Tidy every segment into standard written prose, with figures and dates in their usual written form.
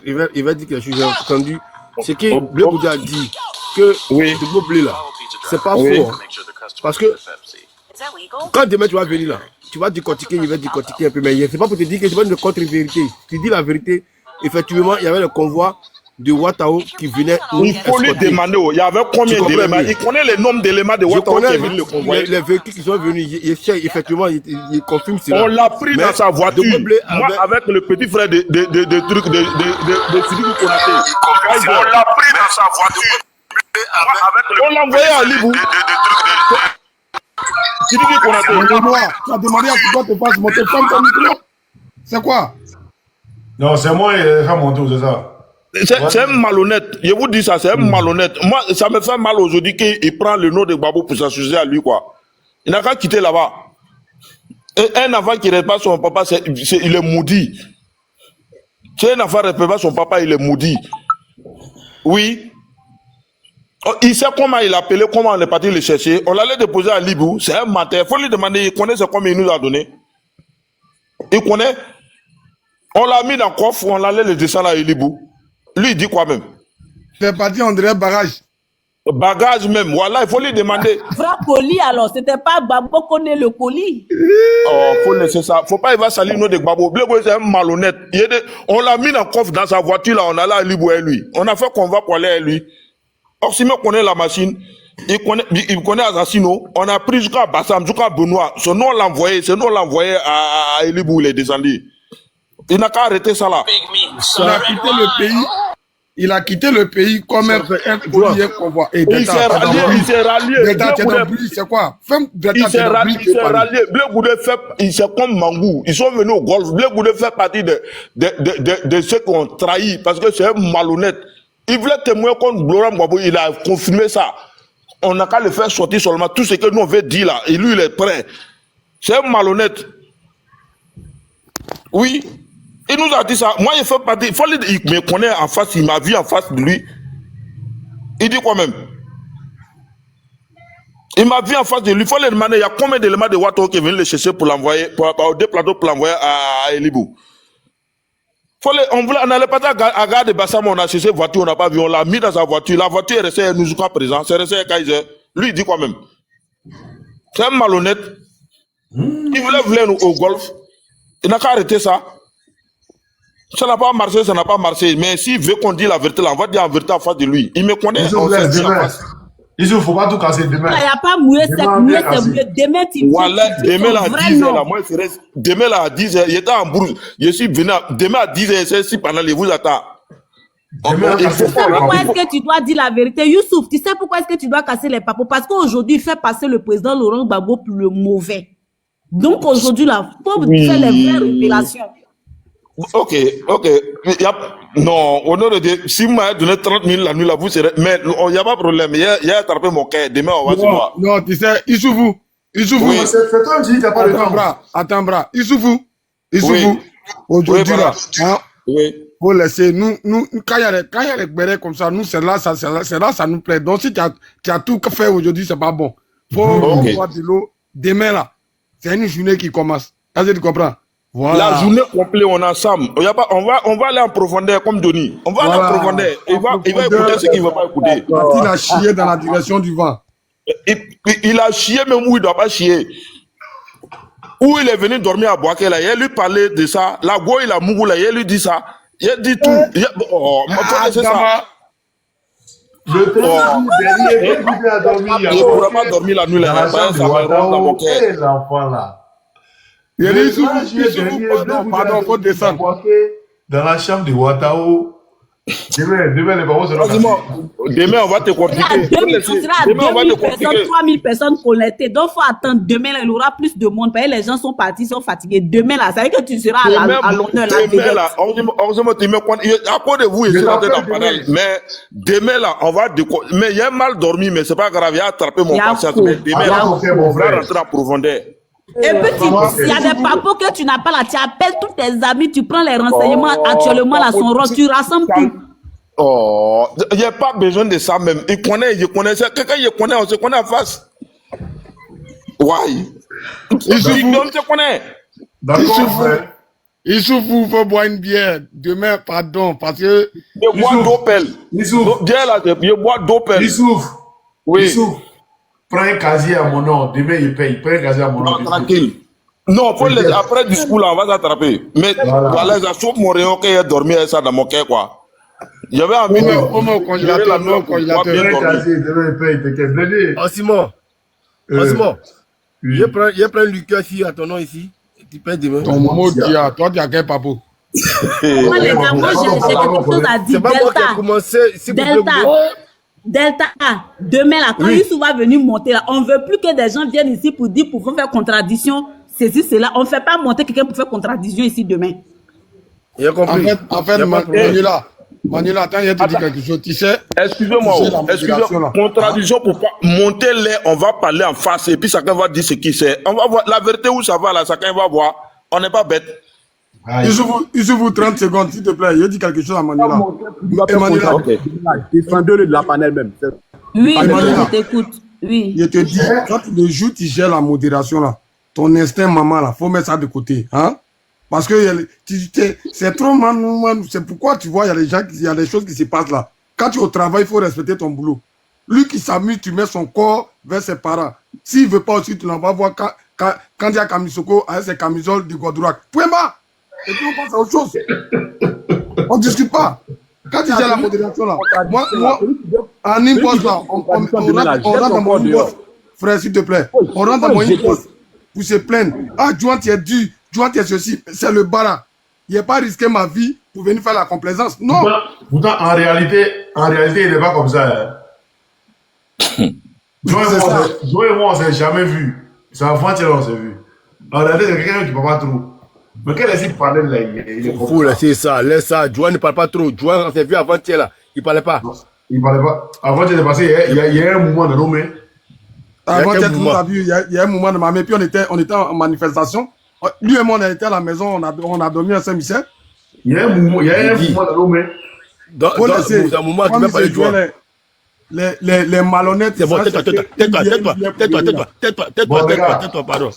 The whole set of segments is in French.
il va dire quelque chose, j'ai entendu. C'est que Bleu Bouddha a dit que le beau bleu là, c'est pas faux. Hein. Parce que quand demain tu vas venir là, tu vas décortiquer, il va décortiquer un peu, mais c'est pas pour te dire que c'est pas une contre-vérité. Tu dis la vérité, effectivement, il y avait le convoi de Ouattao qui venait. Il faut lui demander, il y avait combien d'éléments? Il connaît les nombres d'éléments de Ouattao qui est venu le convoyer. Les véhicules qui sont venus, effectivement, il confirme cela. On l'a pris dans sa voiture. Moi, avec le petit frère de trucs de Sidiki Konaté. On l'a pris dans sa voiture. On l'a envoyé à Libou. Sidiki Konaté. Tu as demandé à quoi te passe monter comme ton micro? C'est quoi? Non, c'est moi qui ai monté, c'est ça. C'est un malhonnête. Je vous dis ça, c'est un malhonnête. Moi, ça me fait mal aujourd'hui qu'il prend le nom de Gbagbo pour s'associer à lui, quoi. Il n'a qu'à quitter là-bas. Un enfant qui ne respecte pas son papa, il est maudit. C'est un enfant qui ne respecte pas son papa, il est maudit. Oui. Il sait comment il a appelé, comment on est parti le chercher. On l'allait déposer à Libou. C'est un menteur. Il faut lui demander, il connaît ce combien il nous a donné. Il connaît. On l'a mis dans le coffre, on allait le descendre à Libou. Lui, il dit quoi même? C'est parti, on dirait bagage. Bagage même, voilà, il faut lui demander. Vrai colis alors, c'était pas Gbagbo qu'on est le colis. Oh, faut laisser ça. Faut pas, il va salir nous de Gbagbo. Blego, c'est un malhonnête. On l'a mis dans le coffre dans sa voiture, là, on allait à Libou et lui. On a fait qu'on va pour aller à lui. Or, si on connaît la machine, il connaît Assassino, on a pris jusqu'à Bassam, jusqu'à Benoît. Ce nom, on l'a envoyé, à Libou, il est descendu. Il n'a qu'à arrêter ça là. Il a quitté le pays. Il a quitté le pays comme un collier convoi. Il s'est rallié. C'est quoi? Il s'est rallié. Blé Goudé fait, c'est comme Mangou. Ils sont venus au golf. Blé Goudé fait partie de ceux qui ont trahi parce que c'est un malhonnête. Il voulait témoigner contre Gloram Gbagbo. Il a confirmé ça. On n'a qu'à le faire sortir seulement tout ce que nous on veut dire là. Et lui, il est prêt. C'est un malhonnête. Oui. Il nous a dit ça. Moi, il fait partie. Il me connaît en face, il m'a vu en face de lui. Il dit quoi même? Il m'a vu en face de lui. Il faut le demander, il y a combien d'éléments de Ouattao qui viennent le chercher pour l'envoyer, au déplateau pour l'envoyer à Elibou. On n'allait pas à Gare de Bassam, on a cherché voiture, on n'a pas vu, on l'a mis dans sa voiture. La voiture est restée à nous jusqu'à présent. C'est resté à Kaiser. Lui, il dit quoi même? C'est un malhonnête. Il voulait venir au golf. Il n'a qu'à arrêter ça. Ça n'a pas marché, ça n'a pas marché. Mais s'il veut qu'on dise la vérité, là, on va dire la vérité en face de lui. Il me connaît. Il ne faut pas tout casser demain. Il n'y a pas mouillé, c'est mouillé. Demain, tu voilà, demain là, à 10h, là, moi, demain là, à 10h, il était en bourse. Je suis venu, demain à 10h, c'est si pendant les vous attend. Pourquoi est-ce que tu dois dire la vérité? Youssouf, tu sais pourquoi est-ce que tu dois casser les papos? Parce qu'aujourd'hui, il fait passer le président Laurent Gbagbo pour le mauvais. Donc aujourd'hui, là, il faut faire les vraies révélations. Ok. Non, au nom de Dieu, si vous m'avez donné 30 000 la nuit, là, vous serez. Mais il n'y a pas de problème. Il a attrapé mon cœur. Demain, on va se voir. Non, tu sais, Issoufou. Oui. C'est toi qui dis qu'il n'y a pas de temps. Attends, bras. Issoufou. Aujourd'hui, là, hein, faut laisser. Nous, quand il y a les bérets comme ça, nous, c'est là, ça nous plaît. Donc, si tu as tout fait aujourd'hui, c'est pas bon. Faut voir de l'eau. Demain, là, c'est une journée qui commence. Est-ce que tu comprends? Voilà. La journée complète, on est ensemble. On va aller en profondeur comme Denis. On va aller en profondeur. Il va écouter ce qu'il ne va pas écouter. Il a chié dans la direction du vent. Il a chié même où il ne doit pas chier. Où il est venu dormir à Boaké, là, il lui parlait de ça. La go, il a mougou, là, il lui dit ça. Il dit tout. C'est ça. Le dernier, il a dormi. Il ne pourra pas dormir la nuit, là. Ça va dans mon cœur. L'enfant, là. Il y a des pardon, faut descendre. Dans la chambre de Ouattao. Demain, les parents seront demain, on va te compliquer. Demain, on va te compliquer. 3000 personnes connectées. Donc, il faut attendre. Demain, là, il y aura plus de monde. Parce que les gens sont partis, sont fatigués. Demain, là, ça veut dire que tu seras à l'honneur. Demain, là, à cause de vous, il sera dans le panel. Mais demain, là, on va mais il y a mal dormi, mais c'est pas grave. Il a attrapé mon patience. Demain, là, on va rentrer en profondeur. Et puis, il y a des papos que tu n'as pas là, tu appelles tous tes amis, tu prends les renseignements actuellement là, son rôle, tu rassembles tout. Oh, il n'y a pas besoin de ça même. Il connaît, quelqu'un il connaît, on se connaît en face. Ouais. On se connaît. D'accord, frère. Issouf, il faut boire une bière. Demain, pardon, parce que... Je bois d'Opel. Je bois d'Opel. Issouf. Oui. Issouf. Prends un casier à mon nom. Demain, il paye. Prends un casier à mon nom. Tranquille. Non, faut les, après le discours, là, on va s'attraper. Mais voilà, ça sauf mon rayon qui a dormi ça dans mon cœur, quoi. J'avais envie de... Au congélateur, non, congélateur. Prends un casier. Demain, il paye. T'inquiète. Blindé. Oh, Simon. Simon. Je prends un liqueur ici, à ton nom ici. Tu payes demain. Ton mot, toi, tu as quel papo? Moi, les gars, moi, j'ai quelque chose à dire. C'est pas moi qui ai commencé. Delta, demain là, quand Youssou va venir monter là, on ne veut plus que des gens viennent ici pour dire, pour faire contradiction, ceci, cela. On ne fait pas monter quelqu'un pour faire contradiction ici demain. Il a compris. En fait, Manuela, attends, il a dit quelque chose. Tu sais, Excusez-moi, contradiction pour pas monter l'air, on va parler en face et puis chacun va dire ce qu'il sait. On va voir la vérité où ça va là, chacun va voir. On n'est pas bête. Issoufou, 30 secondes, s'il te plaît. Il a dit quelque chose à Manuela. Manuela, défendez-le de la panel même. Oui, je t'écoute. Oui. Je te dis, quand le jour tu gères la modération là, ton instinct maman là, faut mettre ça de côté, hein? Parce que c'est trop c'est pourquoi tu vois, il y a des choses qui se passent là. Quand tu es au travail, il faut respecter ton boulot. Lui qui s'amuse, tu mets son corps vers ses parents. S'il ne veut pas aussi, tu l'envoies voir quand il y a Kamisoko avec ses camisoles du Godourak. Point bas. Et puis on passe à autre chose. On ne discute pas. Quand tu gères la modération là, moi, en inbox là, on rentre dans mon inbox. Frère, s'il te plaît, on rentre dans mon inbox pour se plaindre. Ah, Jouan, tu es dû. Jouan, tu es ceci. C'est le bara. Il n'a pas risqué ma vie pour venir faire la complaisance. Non. Pourtant, en réalité, il n'est pas comme ça. Jouan et moi, on ne s'est jamais vu. C'est avant-hier, on s'est vu. En réalité, c'est quelqu'un qui ne parle pas trop. Mais quand il parlait là, il est fou, laissez ça, laisse ça. Jouan ne parle pas trop. Jouan, on s'est vu avant-hier là. Il ne parlait pas. Il ne parlait pas. Avant-hier, c'est passé, il y a un mouvement de l'homme. Avant-hier, tout le monde a vu, il y a un mouvement de ma mère. Puis on était en manifestation. Lui et moi, on était à la maison, on a dormi à Saint-Michel. Il y a un mouvement de l'homme. Dans un moment, tu ne peux pas les jouer. Les malhonnêtes. C'est bon, tais-toi, pardon.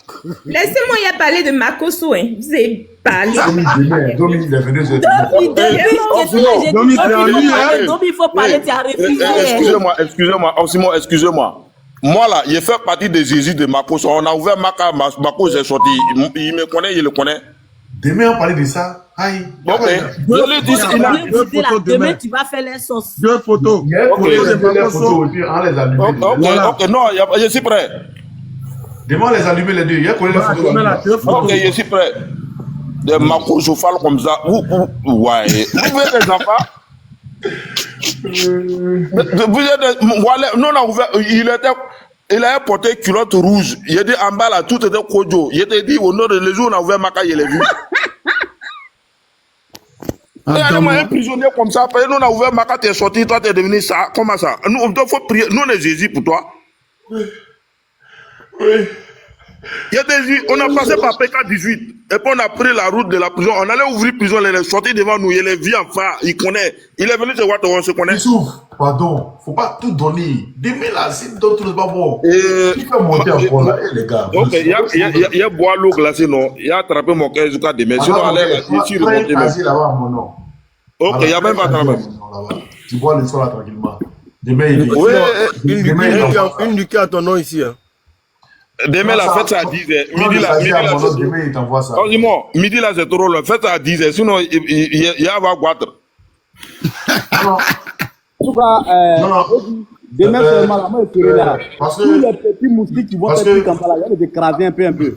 Laissez-moi y parler de Makoso, hein. Vous avez parlé. Dominique est venu. Il faut parler, tu as refusé. Excusez-moi, Simon, excusez-moi. Moi là, il fait partie des Jésus de Makoso. On a ouvert Makoso est sorti. Il me connaît, il le connaît. Demain, on parlait de ça. Aïe. Ok. Demain, tu vas faire les sauces. 2 photos. Ok, non, je suis prêt. Demain, on les allumer les deux. Il y a collé les photos. Ok, je suis prêt. De Makoso parle comme ça. Ouais. Vous voyez les enfants? Vous êtes. Non, on a ouvert. Il a porté culotte rouge. Il a dit en bas là, tout était kojo. Il a dit au nord de les jours, on a ouvert Maka, il l'a vu. Il y a un prisonnier comme ça. Après, nous on a ouvert Maka, tu es sorti, toi tu es devenu ça. Comment ça? Nous, on faut prier. Nous on est Jésus pour toi. Oui. Il y a des, on a passé par PK18. Et puis on a pris la route de la prison. On allait ouvrir prison, il est sorti devant nous. Il est vu en face. Il connaît. Il est venu se voir, on se connaît. Issouf, pardon. Faut pas tout donner. Demain là, si d'autres ne pas bon. Il fait monter encore là, les gars. Ok, il y a boire l'eau glacée, non. Il a attrapé mon cœur jusqu'à demain. Sinon, allez, ici, remonter. Là-bas, mon nom. Ok, il n'y a même pas de problème. Tu bois le soir là tranquillement. Demain, il oui, une liqueur à ton nom ici. Hein. Demain, la fête, c'est à 10h. Midi, là, c'est trop long. Fête, c'est à 10h. Sinon, il y a va boire. En tout cas, demain, seulement, moi, je serai là. Tous les petits moustiques qui vont faire comme ça, il y a des écraser un peu.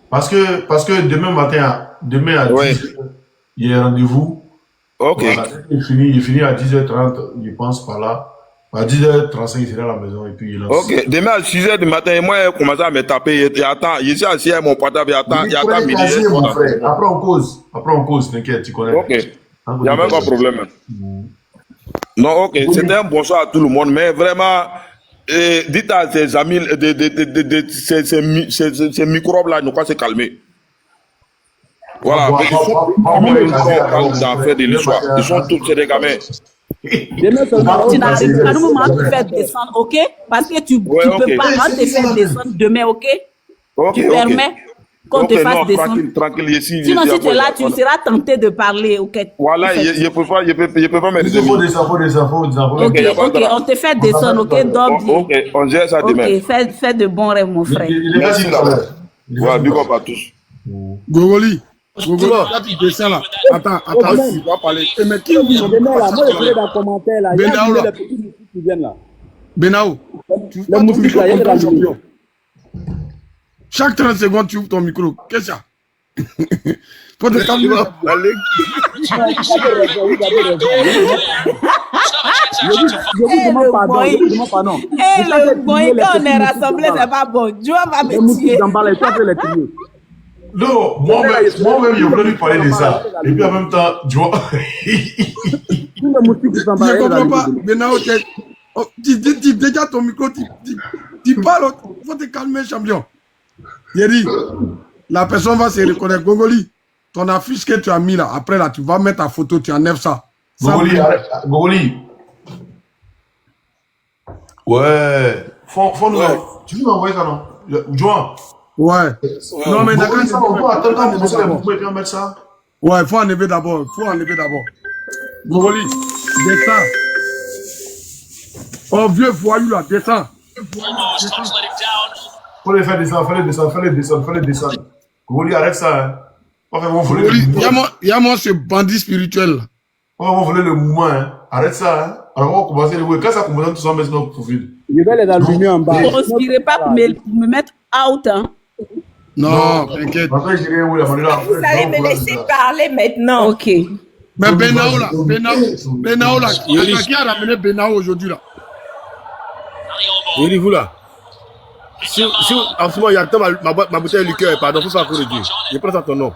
Parce que demain matin, demain à 10h, il y a un rendez-vous. Ok. Voilà, il finit à 10h30, je pense, par là. À 10h35, il sera à la maison et puis il lance. Ok, demain à 6h du matin, moi, je commence à me taper. Il attend, je suis assis à mon portable, il attend midi. Après, on cause, t'inquiète, tu connais. Ok, il n'y a même pas de problème. Non, ok, c'était un bonsoir à tout le monde, mais vraiment, dites à ces amis, ces microbes-là, ne pas se calmer. Voilà, ils sont fait de l'histoire. Ils sont tous des gamins. Tu n'arrives pas nous à te faire descendre, ok? Parce que tu peux pas te faire descendre demain, ok? Ok, tu permets? qu'on te fasse descendre. Tranquille, ici. Sinon, si tu es là, tu seras tenté de parler. Okay. Voilà, je ne peux pas me Il faut descendre. Ok, on te fait descendre, ok, ok, on gère ça demain. Ok, fais de bons rêves, mon frère. Merci là. Voilà, big up à tous. Gogoli, là tu descends là. Attends, tu vas parler. Mais qui dit moi je suis dans le commentaire là. Il y a des petits moustiques qui viennent là. Benao, tu les moustiques là, il y a des champions. Chaque 30 secondes, tu ouvres ton micro. Qu'est-ce que c'est? Faut te calmer. Le boy, quand on est rassemblés, c'est pas bon. Dieu va me tuer. Non, moi-même, je voulais lui parler de ça. Et puis en même temps, tu vois. Je ne comprends pas. Benao, tu déjà ton micro, tu parles. Il faut te calmer, champion. Yeri, la personne va se reconnaître. Gogoli, ton affiche que tu as mis là, après là, tu vas mettre ta photo, tu enlèves ça. Gogoli, arrête. Gogoli. Ouais. Tu veux m'envoyer ça, non? Joan. Ouais. Non, mais d'accord. Vous mettre ça? Ouais, il faut enlever d'abord. Gogoli, descends. Oh, vieux voyou là, descends. Faut les faire descendre. Gogoli, arrête ça. Hein. Il y a moi ce bandit spirituel là. On va voler le mouvement. Hein. Arrête ça. Hein. Alors on va commencer le way. Quand ça commence, tout ça, met notre profil. Je vais les allumer en bas. Ne respirez pas pour me mettre out. Hein. Non, t'inquiète. Vous allez me laisser parler maintenant. Ok. Mais Benao là, qui a ramené Benao aujourd'hui là? Yeri, vous là. Si en ce moment, il y a ma bouteille de liqueur, pardon, faut faire encore de Dieu. Je prends ça ton nom.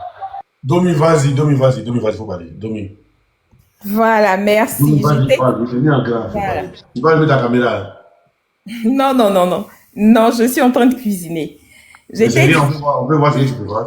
Domi, vas-y, faut parler. Domi. Voilà, merci. Domi, vas-y, parle, je t'ai mis en grave. Voilà. Tu vas lever ta caméra. Non. Non, je suis en train de cuisiner. On peut voir ce que tu peux voir.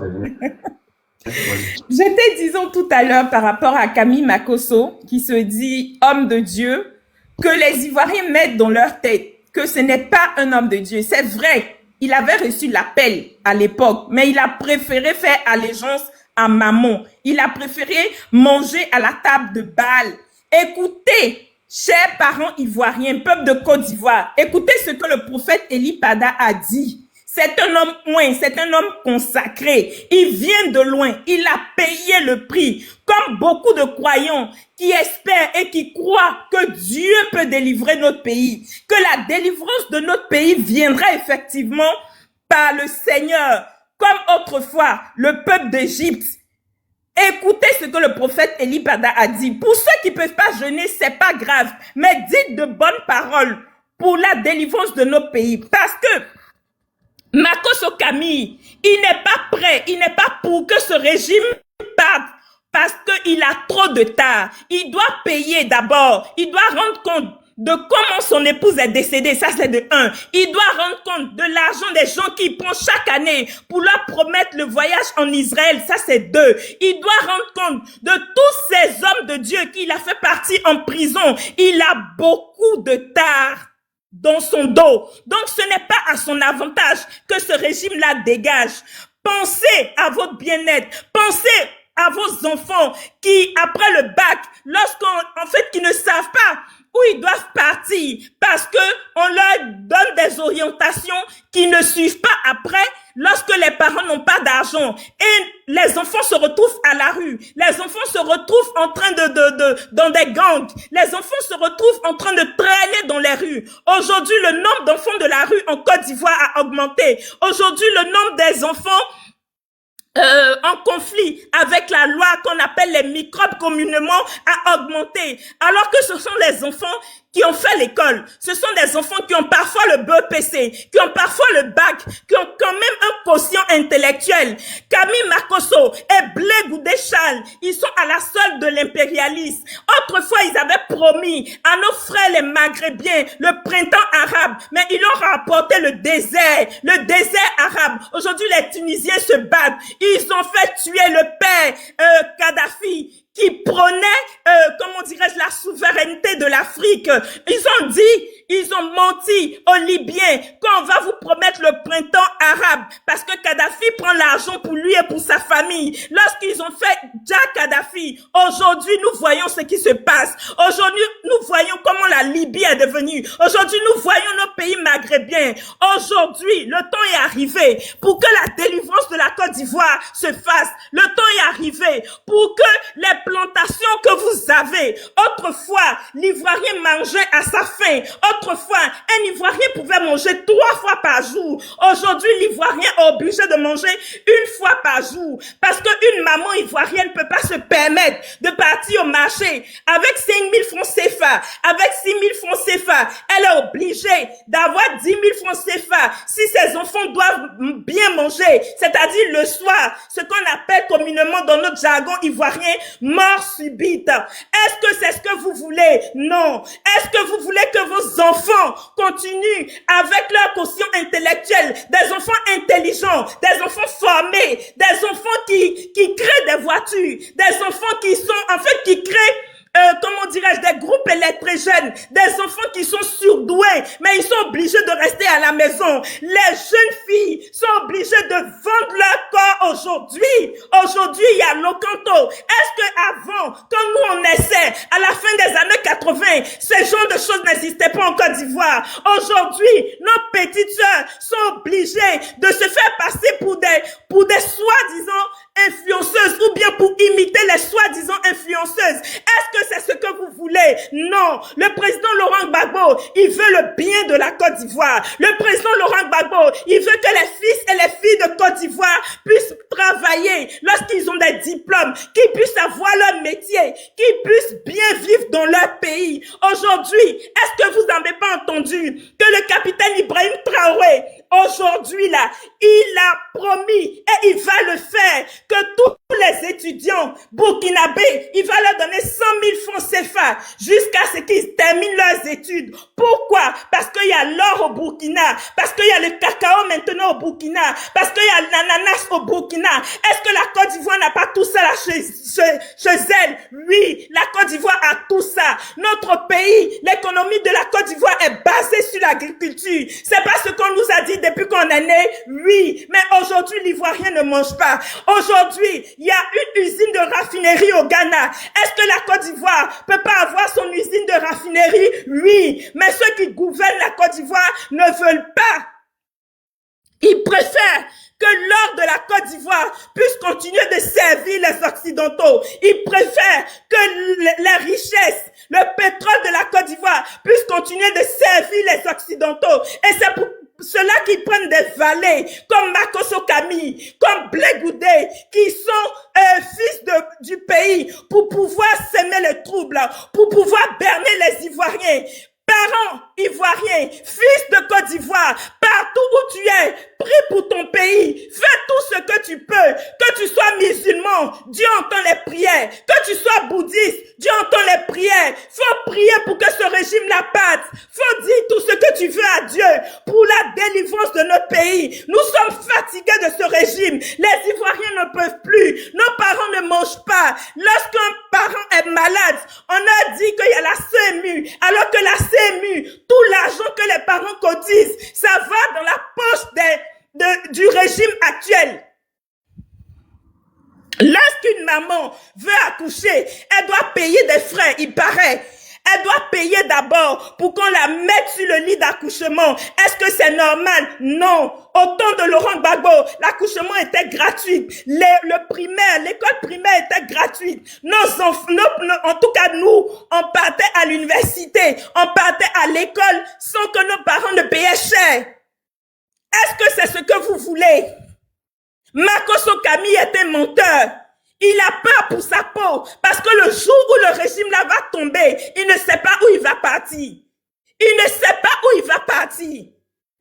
J'étais, disons, tout à l'heure par rapport à Camille Makosso, qui se dit homme de Dieu, que les Ivoiriens mettent dans leur tête que ce n'est pas un homme de Dieu. C'est vrai, il avait reçu l'appel à l'époque, mais il a préféré faire allégeance à Mammon. Il a préféré manger à la table de Baal. Écoutez, chers parents ivoiriens, peuple de Côte d'Ivoire, écoutez ce que le prophète Eli Pada a dit. C'est un homme oint, c'est un homme consacré. Il vient de loin, il a payé le prix. Comme beaucoup de croyants qui espèrent et qui croient que Dieu peut délivrer notre pays, que la délivrance de notre pays viendra effectivement par le Seigneur, comme autrefois le peuple d'Égypte. Écoutez ce que le prophète Eli Pada a dit. Pour ceux qui ne peuvent pas jeûner, c'est pas grave, mais dites de bonnes paroles pour la délivrance de notre pays. Parce que Makosso Camille, il n'est pas prêt, il n'est pas pour que ce régime parte parce qu'il a trop de tard. Il doit payer d'abord, il doit rendre compte de comment son épouse est décédée, ça c'est de 1. Il doit rendre compte de l'argent des gens qu'il prend chaque année pour leur promettre le voyage en Israël, ça c'est 2. Il doit rendre compte de tous ces hommes de Dieu qu'il a fait partir en prison. Il a beaucoup de tard dans son dos. Donc, ce n'est pas à son avantage que ce régime-là dégage. Pensez à votre bien-être. Pensez à vos enfants qui, après le bac, qui ne savent pas où ils doivent partir parce que on leur donne des orientations qui ne suivent pas après lorsque les parents n'ont pas d'argent et les enfants se retrouvent à la rue, les enfants se retrouvent en train dans des gangs, les enfants se retrouvent en train de traîner dans les rues. Aujourd'hui, le nombre d'enfants de la rue en Côte d'Ivoire a augmenté. Aujourd'hui, le nombre des enfants en conflit avec la loi qu'on appelle les microbes communément a augmenté. Alors que ce sont les enfants qui ont fait l'école. Ce sont des enfants qui ont parfois le BEPC, qui ont parfois le bac, qui ont quand même un quotient intellectuel. Camille Makosso et Blé Goudé-Chal, ils sont à la solde de l'impérialisme. Autrefois, ils avaient promis à nos frères les Maghrébiens le printemps arabe, mais ils ont rapporté le désert arabe. Aujourd'hui, les Tunisiens se battent. Ils ont fait tuer le père Kadhafi, qui prônaient, comment dirais-je, la souveraineté de l'Afrique. Ils ont menti aux Libyens qu'on va vous promettre le printemps arabe parce que Kadhafi prend l'argent pour lui et pour sa famille. Lorsqu'ils ont fait Jack Kadhafi, aujourd'hui nous voyons ce qui se passe. Aujourd'hui nous voyons comment la Libye est devenue. Aujourd'hui nous voyons nos pays maghrébins. Aujourd'hui le temps est arrivé pour que la délivrance de la Côte d'Ivoire se fasse. Le temps est arrivé pour que les plantations que vous avez, autrefois l'Ivoirien mangeait à sa faim. Autrefois, un Ivoirien pouvait manger 3 fois par jour. Aujourd'hui, l'Ivoirien est obligé de manger 1 fois par jour. Parce qu'une maman ivoirienne ne peut pas se permettre de partir au marché avec 5 000 francs CFA, avec 6 000 francs CFA. Elle est obligée d'avoir 10 000 francs CFA si ses enfants doivent bien manger, c'est-à-dire le soir, ce qu'on appelle communément dans notre jargon ivoirien, mort subite. Est-ce que c'est ce que vous voulez? Non. Est-ce que vous voulez que vos enfants continuent avec leur quotient intellectuel, des enfants intelligents, des enfants formés, des enfants qui créent des voitures, des enfants qui créent comment dirais-je, des groupes électrogènes, des enfants qui sont surdoués, mais ils sont obligés de rester à la maison. Les jeunes filles sont obligées de vendre leur corps aujourd'hui. Aujourd'hui, il y a l'Ocanto. Est-ce que avant, quand nous on essaie, à la fin des années 80, ce genre de choses n'existaient pas en Côte d'Ivoire. Aujourd'hui, nos petites sœurs sont obligées de se faire passer pour des soi-disant influenceuses ou bien pour imiter les soi-disant influenceuses. Est-ce que c'est ce que vous voulez? Non. Le président Laurent Gbagbo, il veut le bien de la Côte d'Ivoire. Le président Laurent Gbagbo, il veut que les fils et les filles de Côte d'Ivoire puissent travailler lorsqu'ils ont des diplômes, qu'ils puissent avoir leur métier, qu'ils puissent bien vivre dans leur pays. Aujourd'hui, est-ce que vous n'avez pas entendu que le capitaine Ibrahim Traoré, aujourd'hui là, il a promis et il va le faire que tous les étudiants burkinabés, il va leur donner 100 000 francs CFA jusqu'à ce qu'ils terminent leurs études. Pourquoi? Parce qu'il y a l'or au Burkina, parce qu'il y a le cacao maintenant au Burkina, parce qu'il y a l'ananas au Burkina. Est-ce que la Côte d'Ivoire n'a pas tout ça là chez elle? Oui, la Côte d'Ivoire a tout ça. Notre pays, l'économie de la Côte d'Ivoire est basée sur l'agriculture. C'est pas ce qu'on nous a dit depuis qu'on est né. Oui, mais aujourd'hui, l'Ivoirien ne mange pas. Aujourd'hui, il y a une usine de raffinerie au Ghana. Est-ce que la Côte d'Ivoire peut pas avoir son usine de raffinerie? Oui, mais ceux qui gouvernent la Côte d'Ivoire ne veulent pas. Ils préfèrent que l'or de la Côte d'Ivoire puisse continuer de servir les Occidentaux. Ils préfèrent que les richesses, le pétrole de la Côte d'Ivoire puisse continuer de servir les Occidentaux. Et c'est pour ceux-là qui prennent des valets comme Makosso Camille, comme Blé Goudé, qui sont fils du pays pour pouvoir s'aimer les troubles, pour pouvoir berner les Ivoiriens. Parents ivoiriens, fils de Côte d'Ivoire, partout où tu es, prie pour ton pays, fais tout ce que tu peux, que tu sois musulman, Dieu entend les prières, que tu sois bouddhiste, Dieu entend les prières, faut prier pour que ce régime la patte, faut dire tout ce que tu veux à Dieu pour la délivrance de notre pays. Nous sommes fatigués de ce régime, les Ivoiriens ne peuvent plus, nos parents ne mangent pas, lorsqu'un parent est malade, on a dit qu'il y a la CMU, alors que la CMU, tout l'argent que les parents cotisent, ça va dans la poche du régime actuel. Lorsqu'une maman veut accoucher, elle doit payer des frais, il paraît. Elle doit payer d'abord pour qu'on la mette sur le lit d'accouchement. Est-ce que c'est normal? Non. Au temps de Laurent Gbagbo, l'accouchement était gratuit. Le primaire, l'école primaire était gratuite. Nos enfants, en tout cas nous, on partait à l'université, on partait à l'école sans que nos parents ne payaient cher. Est-ce que c'est ce que vous voulez? Makosso Camille était menteur. Il a peur pour sa peau parce que le jour où le régime là va tomber, il ne sait pas où il va partir. Il ne sait pas où il va partir.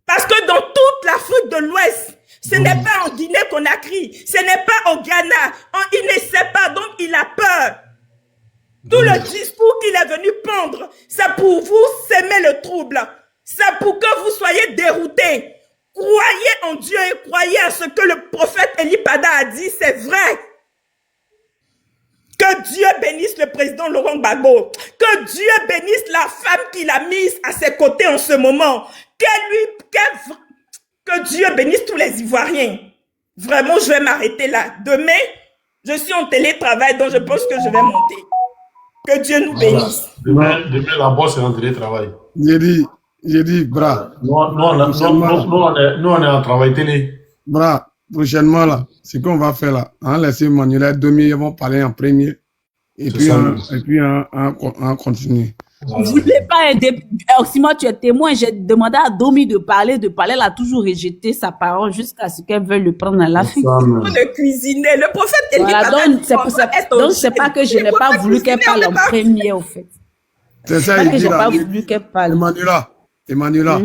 Parce que dans toute l'Afrique de l'Ouest, ce n'est pas en Guinée-Conakry, ce n'est pas au Ghana. Il ne sait pas, donc il a peur. Tout le discours qu'il est venu pondre, c'est pour vous s'aimer le trouble. C'est pour que vous soyez déroutés. Croyez en Dieu et croyez à ce que le prophète Eli Pada a dit, c'est vrai. Que Que Dieu bénisse le président Laurent Gbagbo. Que Dieu bénisse la femme qu'il a mise à ses côtés en ce moment. Que Dieu bénisse tous les Ivoiriens. Vraiment, je vais m'arrêter là. Demain, je suis en télétravail, donc je pense que je vais monter. Que Dieu nous bénisse. Demain la bosse est en télétravail. J'ai dit, bras. Nous, on est en travail télé. Bras, prochainement, là, ce qu'on va faire là, on va laisser Manuela 2000, ils vont parler en premier. Et puis on continue. Voilà. Vous n'êtes pas Oxymore, tu es témoin. J'ai demandé à Domi de parler. Elle a toujours rejeté sa parole jusqu'à ce qu'elle veuille le prendre à l'Afrique. De cuisiner. Le prophète Élie. Voilà, donc c'est pas que je n'ai pas voulu qu'elle parle en premier, au fait. C'est ça, que j'ai pas voulu qu'elle parle. Emmanuela,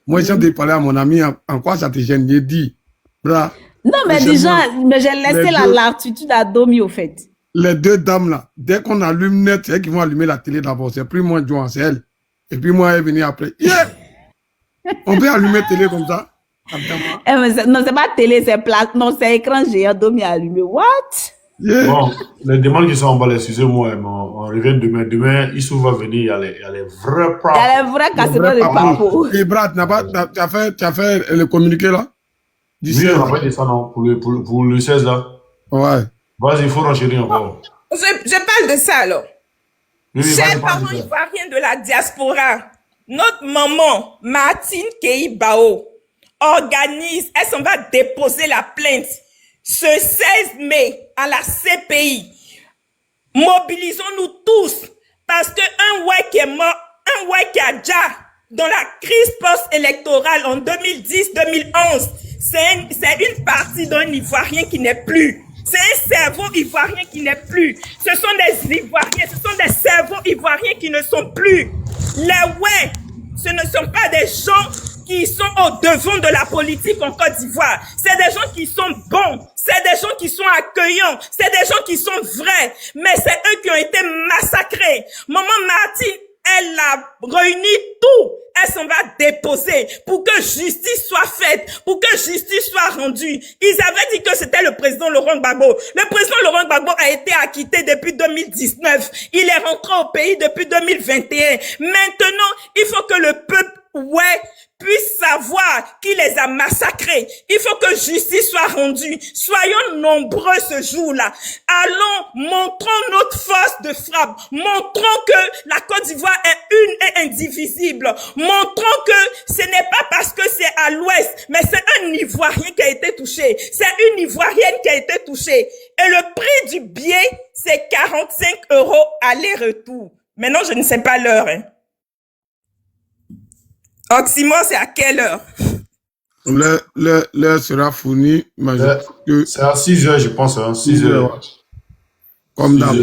moi, j'ai de parler à mon ami, en quoi ça te gêne? J'ai dit, bras. Non, mais déjà, j'ai laissé l'attitude à Domi, au fait. Les deux dames là, dès qu'on allume net, c'est elles qui vont allumer la télé d'abord. C'est plus moi, Joan, c'est elle. Et puis moi, elle est venue après. Yeah! On peut allumer la télé comme ça? Non, c'est pas télé, c'est place. Non, c'est écran géant, Domi a allumé. What? Yeah. Bon, les demandes qui sont en bas, excusez-moi, on revient demain. Demain, Issou va venir, il y a les vrais papos. Il y a les vrais cassements de papos. Et Brad, tu as fait le communiqué là? Oui, on a fait ça, non? Pour le 16 là? Ouais. Vas-y, il faut renchérir encore. Je parle de ça alors. Oui, chers parents ivoiriens de la diaspora, notre maman, Martine Keïbao, organise, elle s'en va déposer la plainte ce 16 mai à la CPI. Mobilisons-nous tous parce qu'un ouais qui est mort, un ouais qui a déjà dans la crise post-électorale en 2010-2011, c'est une partie d'un Ivoirien qui n'est plus. C'est un cerveau ivoirien qui n'est plus. Ce sont des Ivoiriens, ce sont des cerveaux ivoiriens qui ne sont plus. Les ouais, ce ne sont pas des gens qui sont au devant de la politique en Côte d'Ivoire. C'est des gens qui sont bons, c'est des gens qui sont accueillants, c'est des gens qui sont vrais. Mais c'est eux qui ont été massacrés. Maman Martine, elle a réuni tout. Elle s'en va déposer pour que justice soit faite, pour que justice soit rendue. Ils avaient dit que c'était le président Laurent Gbagbo. Le président Laurent Gbagbo a été acquitté depuis 2019. Il est rentré au pays depuis 2021. Maintenant, il faut que le peuple, puisse savoir qui les a massacrés. Il faut que justice soit rendue. Soyons nombreux ce jour-là. Allons, montrons notre force de frappe. Montrons que la Côte d'Ivoire est une et indivisible. Montrons que ce n'est pas parce que c'est à l'ouest, mais c'est un Ivoirien qui a été touché. C'est une Ivoirienne qui a été touchée. Et le prix du billet, c'est 45 € aller-retour. Maintenant, je ne sais pas l'heure, hein. Oxymore, c'est à quelle heure? L'heure sera fournie. C'est à 6 h, je pense. Hein, 6 h. Comme d'hab.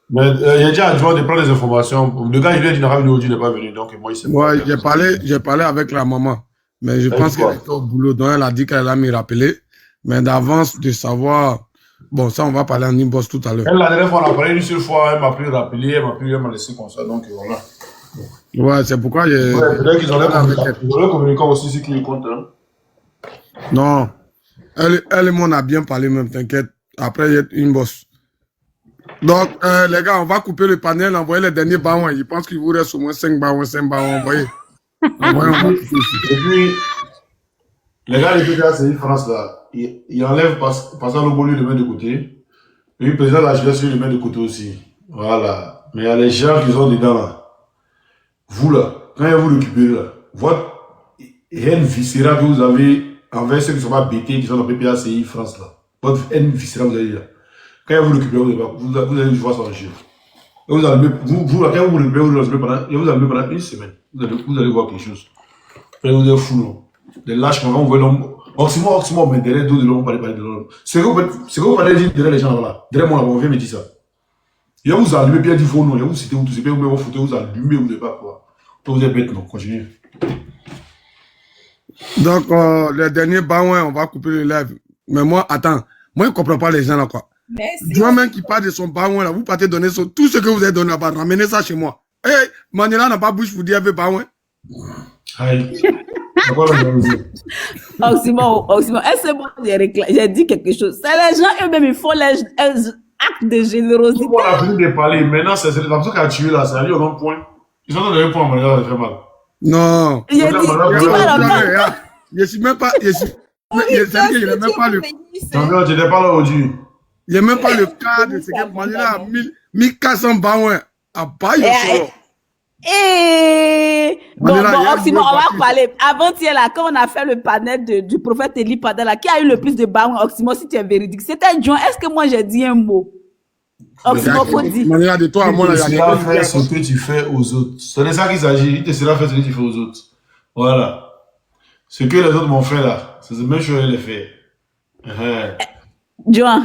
Mais il y a déjà adjoint de prendre les informations. Le gars, il vient il n'est pas venu. Donc, moi, il s'est j'ai parlé avec la maman. Mais je pense qu'elle était au boulot. Donc, elle a dit qu'elle allait me rappeler. Mais d'avance, de savoir. Bon, ça, on va parler en inbox tout à l'heure. Elle, la dernière fois, on a parlé une seule fois. Elle m'a plus rappelé. Elle m'a laissé comme ça. Donc, voilà. Ouais, c'est pourquoi peut-être qu'ils ont l'air communicants aussi, c'est qui les compte. Hein. Non. Elle et moi, on a bien parlé même, t'inquiète. Après, il y a une bosse. Donc, les gars, on va couper le panel, envoyer les derniers ballons. Je pense qu'il vous reste au moins 5 ballons, envoyez. Et puis, les gars, les PDA, c'est une France là. Il enlève Passant le Bolu, le met de côté. Et puis, le président de la GS, le met de côté aussi. Voilà. Mais il y a les gens qui sont dedans là. Vous là, quand vous récupérez là, votre haine viscérale que vous avez envers ceux qui ne sont pas bêtés, qui sont dans le PPACI France là, votre haine viscérale vous avez là, quand vous récupérez, vous allez voir s'enrichir. Vous allez, vous là, quand vous récupérez, vous allez pendant une semaine. Vous allez voir quelque chose. Après, vous êtes fou, non? Les lâches, quand vous voyez l'homme, Oxymore, mais derrière d'autres de l'homme, parler de l'homme. C'est que vous parlez derrière les gens là, derrière moi là, on vient me dire ça. Il vous allumez, puis il dit faux non, il vous citez, vous toussez, puis vous foutez, vous allumez, vous ne pas quoi. Vous êtes bête, non, continuez. Donc, les derniers bains, on va couper le live. Mais moi, attends, moi, je ne comprends pas les gens là, quoi. Moi-même qui parle de son bain là, vous partez donner tout ce que vous avez donné là-bas, ramenez ça chez moi. Hé, Manuela n'a pas bouche pour dire, elle veut bain. Oxymore, est-ce que moi, j'ai dit quelque chose? C'est les gens eux-mêmes, il faut les. acte de générosité. On a fini de parler. Maintenant, c'est la personne qui a tué là, c'est allé au point. Ils sont dans le point, mais ça fait mal. Non. Il a dit, je suis même pas, je n'ai même pas le. Non, tu n'es pas là aujourd'hui. Il n'y a même pas le cas de ce que Mandela a 1400 baouins à Bayo. Bon, Oxymore, on va parler. Avant-hier, là, quand on a fait le panel du prophète Eli Padala, qui a eu le plus de baouins, Oxymore, si tu es véridique, c'était John. Est-ce que moi j'ai dit un mot? Oxymore, faut dire. Mandela, de toi à moi, il te faire ce que tu fais aux autres. C'est de ça qu'il s'agit. Il te sera faire ce que tu fais aux autres. Voilà. Ce que les autres m'ont fait là, c'est la même chose que je l'ai fait. John,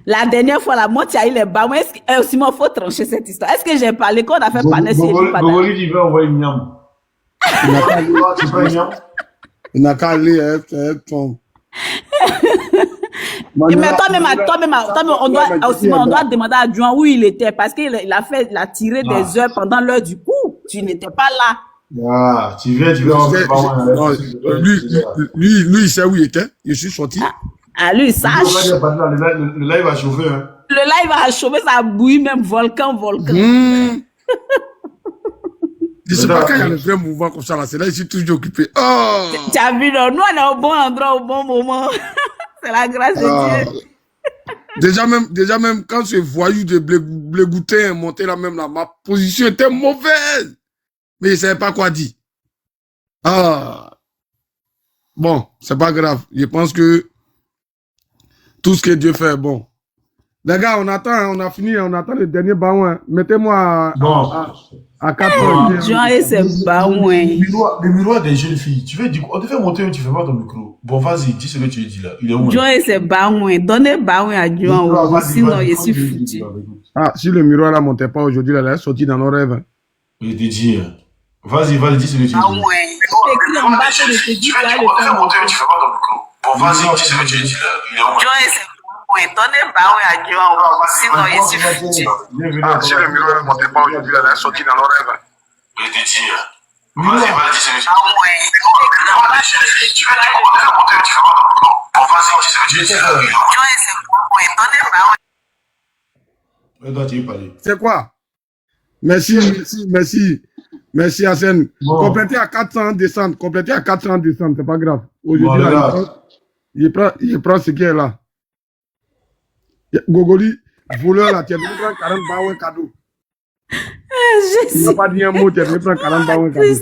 la dernière fois, là, moi, tu as eu les baouins. Oxymore, faut trancher cette histoire. Est-ce que j'ai parlé quand on a fait panel sur Eli Padala? Gogoli, il va envoyer une yam. Il n'a qu'à aller, elle tombe. Mais toi-même, on doit demander à Juan où il était parce qu'il a tiré des heures pendant l'heure du coup. Tu n'étais pas là. Ah, tu viens lui, il sait où il était. Je suis sorti. Lui, il sache. Le live a chauffé. Hein. Le live a chauffé, ça a bouilli même volcan. Je sais pas quand il y a le vrai mouvement comme ça, là. C'est là, je suis toujours occupé. Oh! Tu as vu, non? Nous, on est au bon endroit, au bon moment. C'est la grâce de Dieu. Déjà même, quand ce voyou de Blégoutin est monté là même là, ma position était mauvaise. Mais je savais pas quoi dire. Bon, c'est pas grave. Je pense que tout ce que Dieu fait est bon. Les gars, on a fini, on attend le dernier baouin. Mettez-moi à 4 heures. Jean et ses baouins. Le miroir des jeunes filles. Tu veux dire quoi? On te fait monter ou tu fais pas ton micro? Bon, vas-y, dis ce que tu dis là. Il est où? Jean et ses baouins. Donnez baouin à Jean. Sinon, je suis foutu. Si le miroir là montait pas aujourd'hui, là, il est sorti dans nos rêves. Je te dis. Vas-y, dis ce que tu dis. Écris en bas que je te dis là, le faire monter. Tu fais pas ton micro. Bon, vas-y, dis ce que tu dis là. Il est où? Jean et ses baouins. Donnez baouin à Jean. Sinon, je suis foutu. Si le miroir ne montait pas aujourd'hui, là, il est sorti dans nos rêves. Je te dis. Vas-y, dis ce que tu dis. Tu fais pas monter, tu fais pas ton micro. Bon, vas-y, dis ce que tu dis là. Jean et ses baouins. Donnez baouin. C'est quoi? Merci Hassan. Bon. Compléter à 400 descendre, c'est pas grave. Aujourd'hui, il prend ce qui est là. Gogoli, voleur là, tu es venu prendre 40 baouins cadeau. Tu n'as pas dit un mot, tu es venu prendre 40 baouins cadeau.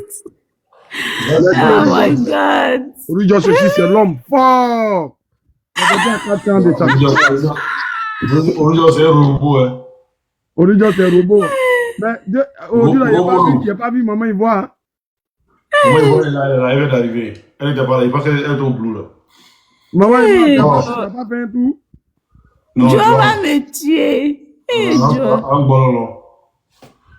Oh my God. Aujourd'hui, ceci, c'est l'homme fort. Compléter à 400 descendre. Aujourd'hui, c'est un robot, hein. Aujourd'hui, c'est un robot. Mais aujourd'hui, il n'y a pas vu maman Ivoire. Maman Ivoire, elle vient d'arriver. Elle n'était pas là. Il pense qu'elle est au bleu là. Maman Ivoire, tu n'as pas fait un tour? Dieu va me tuer.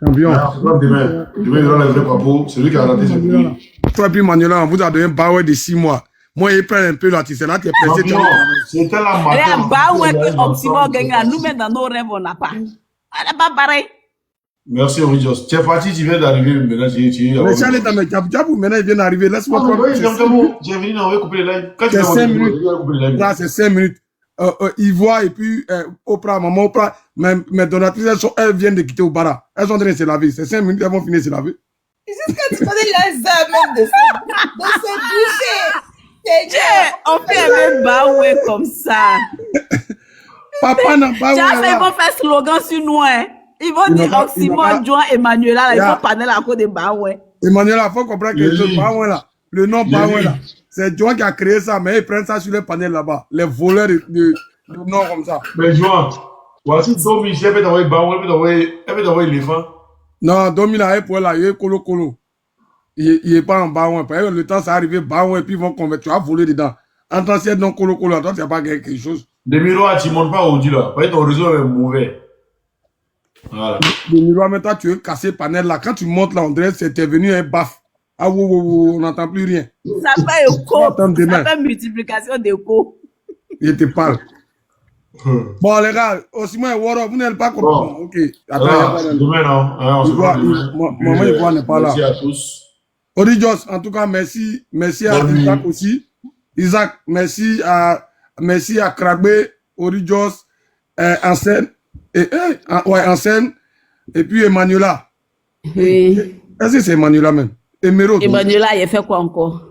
Champion. Demain, il y aura le vrai papo. C'est lui qui a raté ce prix. Toi et puis Manuela, on vous a donné un baouet de 6 mois. Moi, il prend un peu là, tu sais là, tu es pressé. C'était la matin. Et un baouet que Oxymore gagne là, nous-mêmes dans nos rêves, on n'a pas. On n'a pas pareil. Merci, Origios. Tu es parti, tu viens d'arriver maintenant. Mais Charles, maintenant, il vient d'arriver. Laisse-moi prendre. J'ai venu, on va couper les lives. C'est 5 minutes. Là, c'est 5 minutes. Ivoire et puis Oprah, maman Oprah, mes donatrices, elles viennent de quitter Obara. Elles sont en train de se laver. C'est 5 minutes, elles vont finir de se laver. Jusqu'à tu connais les heures même de se bouger. On fait un même baoué comme ça. Papa n'a pas ils vont faire slogan sur nous, hein. Ils vont dire Oxymore, Juan, Emmanuela, ils vont panel à cause de baoué. Emmanuela, il faut comprendre que ce baoué là, le nom baoué là, c'est Juan qui a créé ça, mais ils prennent ça sur le panel là-bas. Les voleurs de nom comme ça. Mais Juan, voici Domi, elle peut t'envoyer baoué, elle peut t'envoyer l'éléphant. Non, Domi là, pour là, il est colo. Il n'est pas en baoué. Le temps, ça arrive, baoué, puis ils vont convaincre, tu vas voler dedans. En tant que non colo, toi, tu n'as pas quelque chose. Le miroir, tu ne montes pas aujourd'hui là. Parce que ton réseau est mauvais. Voilà. Le miroir, mais toi, tu veux casser le panel là. Quand tu montes là, on dirait que c'était venu un baf. Ah, on n'entend plus rien. Ça fait écho. Ça fait multiplication d'écho. Je te parle. Bon, les gars, Oxymore et Waro, vous n'êtes pas content. Ok. Attends, demain, non. Maman Ivoire n'est pas là. Merci à tous. Origios, en tout cas, merci. Merci à Isaac aussi. Isaac, merci à Kragbe, Origios, Ansen. Ouais, en scène. Et puis Emmanuela. Oui. Est-ce que c'est Emmanuela même? Emmanuela, il a fait quoi encore?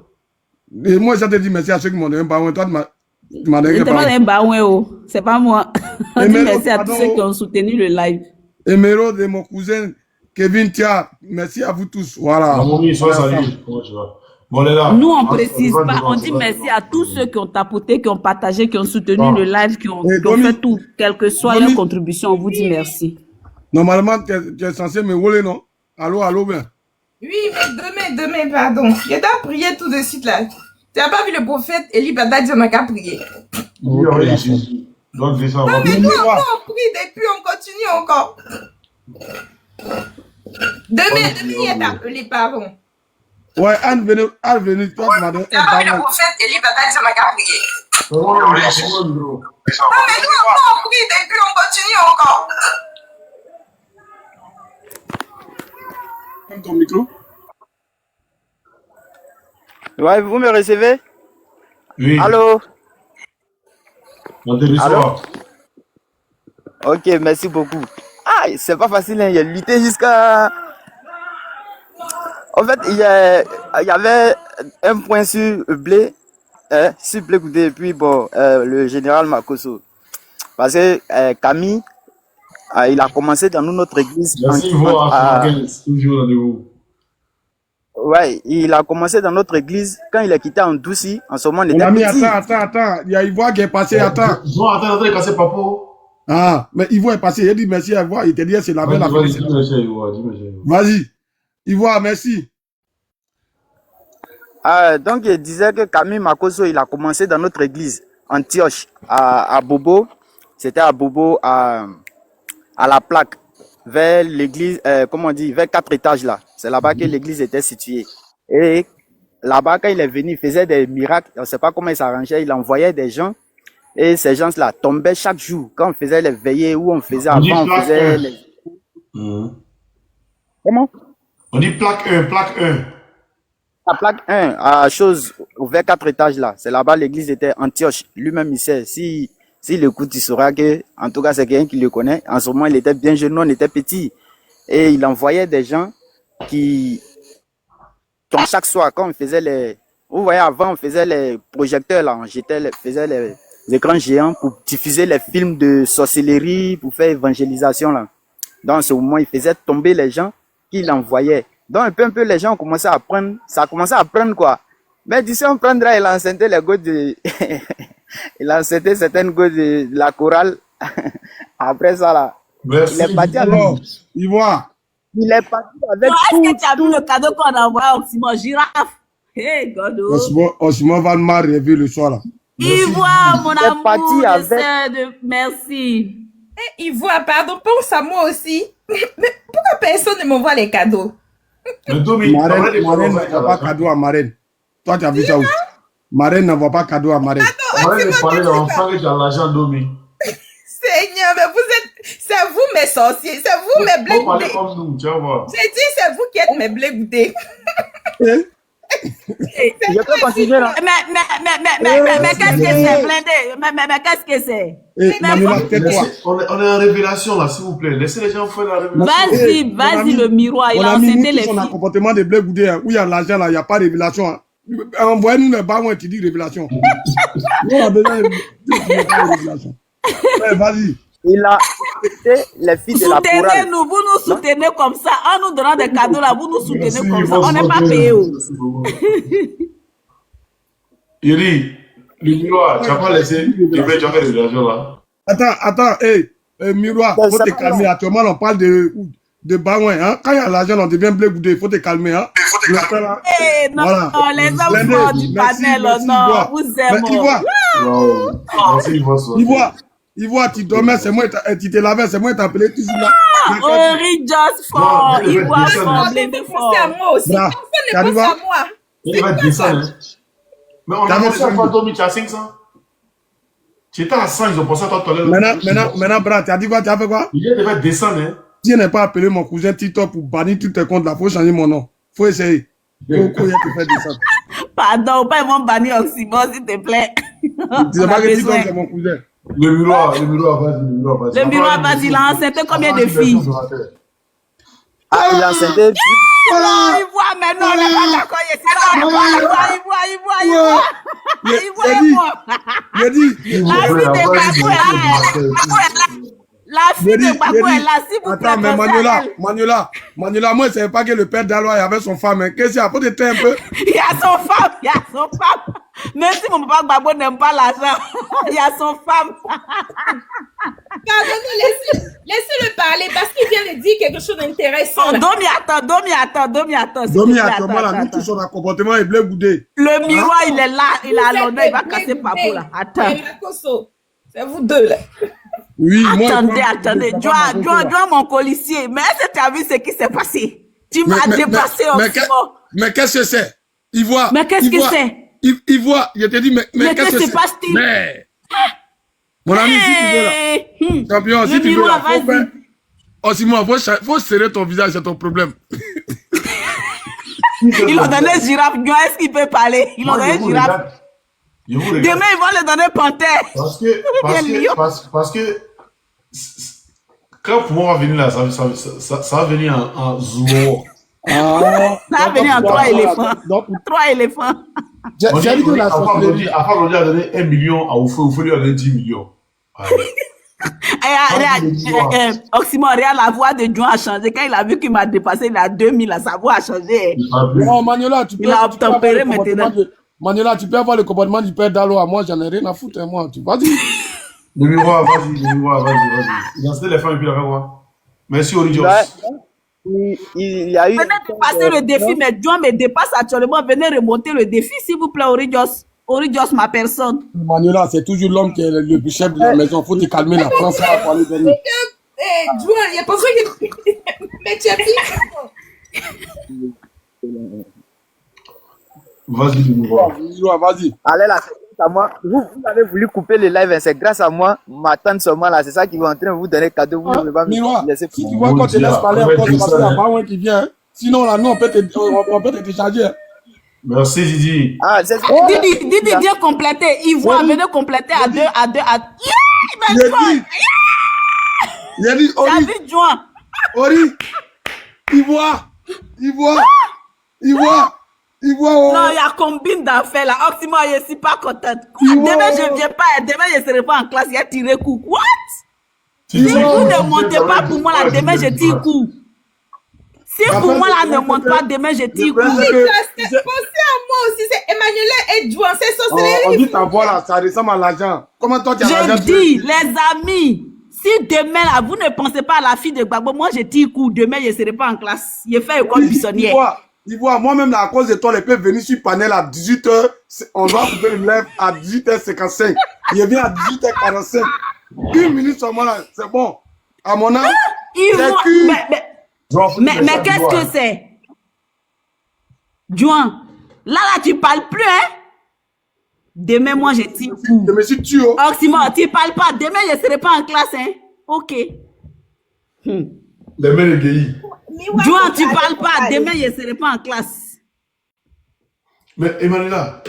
Et moi, je te dis merci à ceux qui m'ont donné un baouin. Toi, tu m'as donné un baouin. C'est pas moi. On dit merci à tous ceux qui ont soutenu le live. Émeraude et mon cousin Kevin Tia, merci à vous tous. Voilà. Comment tu vas? Bon, nous, on ne précise pas. On dit merci à tous ceux qui ont tapoté, qui ont partagé, qui ont soutenu le live, qui ont fait tout. Quelle que soit leur contribution, on vous dit merci. Normalement, tu es censé me rouler, non? Allô, bien. Oui, mais demain, pardon. Je dois prier tout de suite là. Tu n'as pas vu le prophète Eli Badadja m'a qu'à prier. Oui, donc, non, mais nous, on prie depuis, on continue encore. Demain, il est appelé, pardon. Ouais, Anne venue, toi, tu m'as donné un baouin. Le prophète Eli Badadja m'a qu'à prier. Non, mais nous, on prie depuis, on continue encore. Ton micro. Ouais, vous me recevez? Oui. Allô? On te reçoit. Ok, merci beaucoup. Ah, c'est pas facile, hein. Il a lutté jusqu'à... En fait, il y avait un point sur blé, Goudé, et puis bon, le général Makoso. Parce que Camille, il a commencé dans notre église. Merci, toujours rendez-vous. Ouais, il a commencé dans notre église quand il a quitté en Douci. En ce moment, il était petit. Attends. Il y a Ivoire qui est passé, attends. Attends, il est cassé, papa. Ah, mais Ivoire est passé. Il a dit merci à Ivoire. Il t'a dit c'est la belle affaire. Vas-y. Ivoire, merci. Donc, il disait que Camille Makoso, il a commencé dans notre église, Antioche, à Bobo. C'était à Bobo, à la plaque, vers l'église, comment on dit, vers 4 étages là. C'est là-bas que l'église était située. Et là-bas, quand il est venu, il faisait des miracles. On ne sait pas comment il s'arrangeait. Il envoyait des gens. Et ces gens-là tombaient chaque jour. Quand on faisait les veillées, où on faisait avant, on faisait les... Comment? On dit plaque 1. La plaque 1, à chose, vers 4 étages là. C'est là-bas, l'église était Antioche. Lui-même, il sait. S'il écoute, il saura que, en tout cas, c'est quelqu'un qui le connaît. En ce moment, il était bien jeune, nous, on était petits. Et il envoyait des gens qui, chaque soir, quand on faisait les, vous voyez, avant, on faisait les projecteurs là, faisait les écrans géants pour diffuser les films de sorcellerie, pour faire évangélisation là. Dans ce moment, il faisait tomber les gens qu'il envoyait. Donc, un peu, les gens ont commencé à prendre, ça a commencé à prendre quoi. Mais d'ici, on prendra, il a enceinté les gosses de, il a enceinté certaines gosses de la chorale. Après ça là, merci. Il est parti avec... Ivoire. Il est parti avec tout. Est-ce que tu as vu le cadeau qu'on a envoyé au Simon Girafe? Hey, Godo. Osimo va me rêver le soir là. Ivoire, mon amour, merci. Ivoire, pardon, pense à moi aussi. Mais pourquoi personne ne m'envoie les cadeaux? Marraine n'envoie pas cadeau à Marraine. Toi, tu as vu ça où? Marraine n'envoie pas cadeau à Marraine. Marraine est parlé d'enfant et qui a l'argent Domi. Seigneur, mais vous êtes... C'est vous mes sorciers, c'est vous mes blés goûtés. J'ai dit, c'est vous qui êtes mes blés goûtés. Je peux continuer là. Mais qu'est-ce que c'est, blindé? Mais qu'est-ce que c'est? On est en révélation là, s'il vous plaît. Laissez les gens faire la révélation. Vas-y, le miroir. Il a enceinté les filles. On a un comportement de blé goudé, où il y a l'argent là, il n'y a pas de révélation. Envoyez-nous les bas, qui dit révélation. On a besoin de révélation. Vas-y. Il a accepté les filles de la chorale. Soutenez-nous, vous nous soutenez comme ça. En nous donnant des cadeaux là, vous nous soutenez comme ça. On n'est pas payé. Yuri, le miroir, tu n'as pas laissé. Tu veux faire de l'argent là. Attends, miroir, faut te calmer. Actuellement, on parle de baouin. Hein? Quand il y a l'argent, on devient blé goudé. Il faut te calmer. Hein? Non, voilà. Les hommes forts du panel, non, vous aimez. Ivoire, tu dormais, c'est moi, tu te lavais, c'est moi, tu t'appelais tout ça. Henri Just fort, Ivoire fort, blindé fort. C'est à moi aussi, personne ne pense à moi. Il va descendre. Mais on a pensé à toi, Domi, tu as 500. Tu étais à 100, ils ont pensé à toi tout à l'heure. Maintenant, Bra, tu as dit quoi, tu as fait quoi? Il devait descendre, hein. Si je n'ai pas appelé mon cousin TikTok pour bannir tous tes comptes là, il faut changer mon nom. Il faut essayer. Faut te faire descendre. Pardon, pas ils vont bannir Oxymore, s'il te plaît. Tu sais pas que TikTok, c'est mon cousin. Le miroir, vas-y, le miroir, vas-y. Le miroir, vas-y, il a enceinté combien de filles? Ah, il a enceinté. Il voit maintenant, on n'est pas d'accord. Il voit. La fille de Gbagbo est là, s'il vous plaît. Attends, mais Manuela, moi, je ne savais pas que le père d'Aloa avait son femme. Hein. Qu'est-ce qu'il y a? Faut t'éteindre un peu. Il y a son femme. Même si mon papa Gbagbo n'aime pas l'argent, il y a son femme. Pardonnez, laissez-le parler parce qu'il vient de dire quelque chose d'intéressant. Domi, attends. Domi, attends, voilà, nous tous on a comportement et blé goudé. Le miroir, il est là, il est à Londres, il va casser Papo là. Attends. C'est vous deux là. Oui, attendez. Joie, mon policier. Mais est-ce que tu as vu ce qui s'est passé? Tu m'as dépassé au fond. Mais qu'est-ce que c'est? Ivoire. Mais qu'est-ce que c'est? Ivoire, je te dis, mais qu'est-ce que c'est? Mais. Mon ami, si tu veux là. Champion, si tu veux là. Oh, Simon, faut serrer ton visage, c'est ton problème. Ils ont donné girafe. Est-ce qu'il peut parler? Ils ont donné girafe. Demain, ils vont le donner panthère. Parce que quand pour moi va venir là, ça va venir en zoo. Ça va venir en 3 éléphants. 3 éléphants. J'ai dit que la sorcellerie. Afin de donner 1 million à Oufé lui a donné 10 millions. Oxymore, la voix de John a changé. Quand il a vu qu'il m'a dépassé, il a 2000, sa voix a changé. Non, Manuela, tu peux. Il a obtempéré maintenant. Manuela, tu peux avoir le comportement du père d'Aloa. Moi, j'en ai rien à foutre, moi. Vas-y. Le miroir, vas-y. Il a cité les femmes et puis la voir. Merci, Origios. Il y a eu. Venez dépasser le défi, mais John me dépasse actuellement. Venez remonter le défi, s'il vous plaît, Origios. Origios, ma personne. Manuela, c'est toujours l'homme qui est le chef de la maison. Faut te calmer, la France va parler de nous. John, il n'y a pas besoin que. Mais tu as dit. Vas-y, vas-y. Allez là, c'est à moi. Vous avez voulu couper le live, c'est grâce à moi, ma tante seulement là, c'est ça qui va en train de vous donner cadeau. Vous ne pouvez pas me laisser. Si tu vois quand tu laisses parler encore, c'est parce qu'il y a pas un qui vient. Sinon là, nous on peut te décharger. Merci Didi. Didi, viens compléter. Ivoire, venez compléter à 2. Il a dit Ori. T'as vu Join? Ori. Ivoire. Non, il y a combine d'affaires là. Oxymore, je ne suis pas contente. Demain, je ne viens pas. Demain, je ne serai pas en classe. Il y a tiré coup. What? Si vous ne montez pas pour moi là, demain, je tire coup. Si pour moi là ne monte pas, demain, je tire coup. Pensez à moi aussi. C'est Emmanuel et Joan. C'est sorcellerie. On dit ta voix là, ça ressemble à l'argent. Comment toi tu as l'argent? Je dis, les amis, si demain là, vous ne pensez pas à la fille de Gbagbo, moi, je tire coup. Demain, je ne serai pas en classe. Je fais école buissonnière. Ivoire, moi-même, à cause de toi, les peuvent venir sur panel à 18h. On va couper le live à 18h55. Il vient à 18h45. 1 minute seulement là, c'est bon. À mon âge, mais qu'est-ce que c'est? Juan, là, tu parles plus, hein? Demain, moi, je tire coup. Je me suis tué. Oxymore, tu parles pas. Demain, je ne serai pas en classe, hein? Ok. Les mains de Guéhi. Juan, tu parles pas. Demain, je ne serai pas en classe. Mais Emmanuela,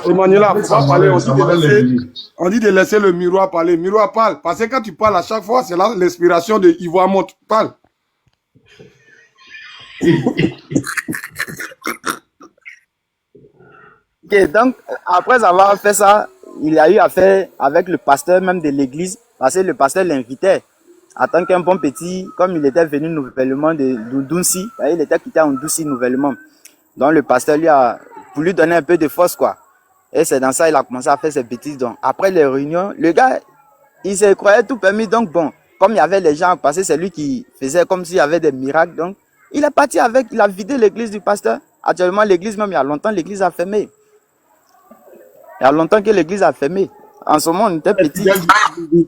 faut pas parler. On dit de laisser le miroir parler. Miroir parle. Parce que quand tu parles à chaque fois, c'est là l'inspiration de Ivoire monte. Parle. Ok, donc, après avoir fait ça, il a eu affaire avec le pasteur même de l'église, parce que le pasteur l'invitait. En tant qu'un bon petit, comme il était venu nouvellement de Ndunsi, il était quitté en Ndunsi nouvellement. Donc le pasteur lui a voulu donner un peu de force, quoi. Et c'est dans ça qu'il a commencé à faire ses bêtises. Donc après les réunions, le gars, il se croyait tout permis. Donc bon, comme il y avait les gens, parce que c'est lui qui faisait comme s'il y avait des miracles. Donc il est parti avec, il a vidé l'église du pasteur. Actuellement, l'église même, il y a longtemps, l'église a fermé. Il y a longtemps que l'église a fermé. En ce moment, on était petit.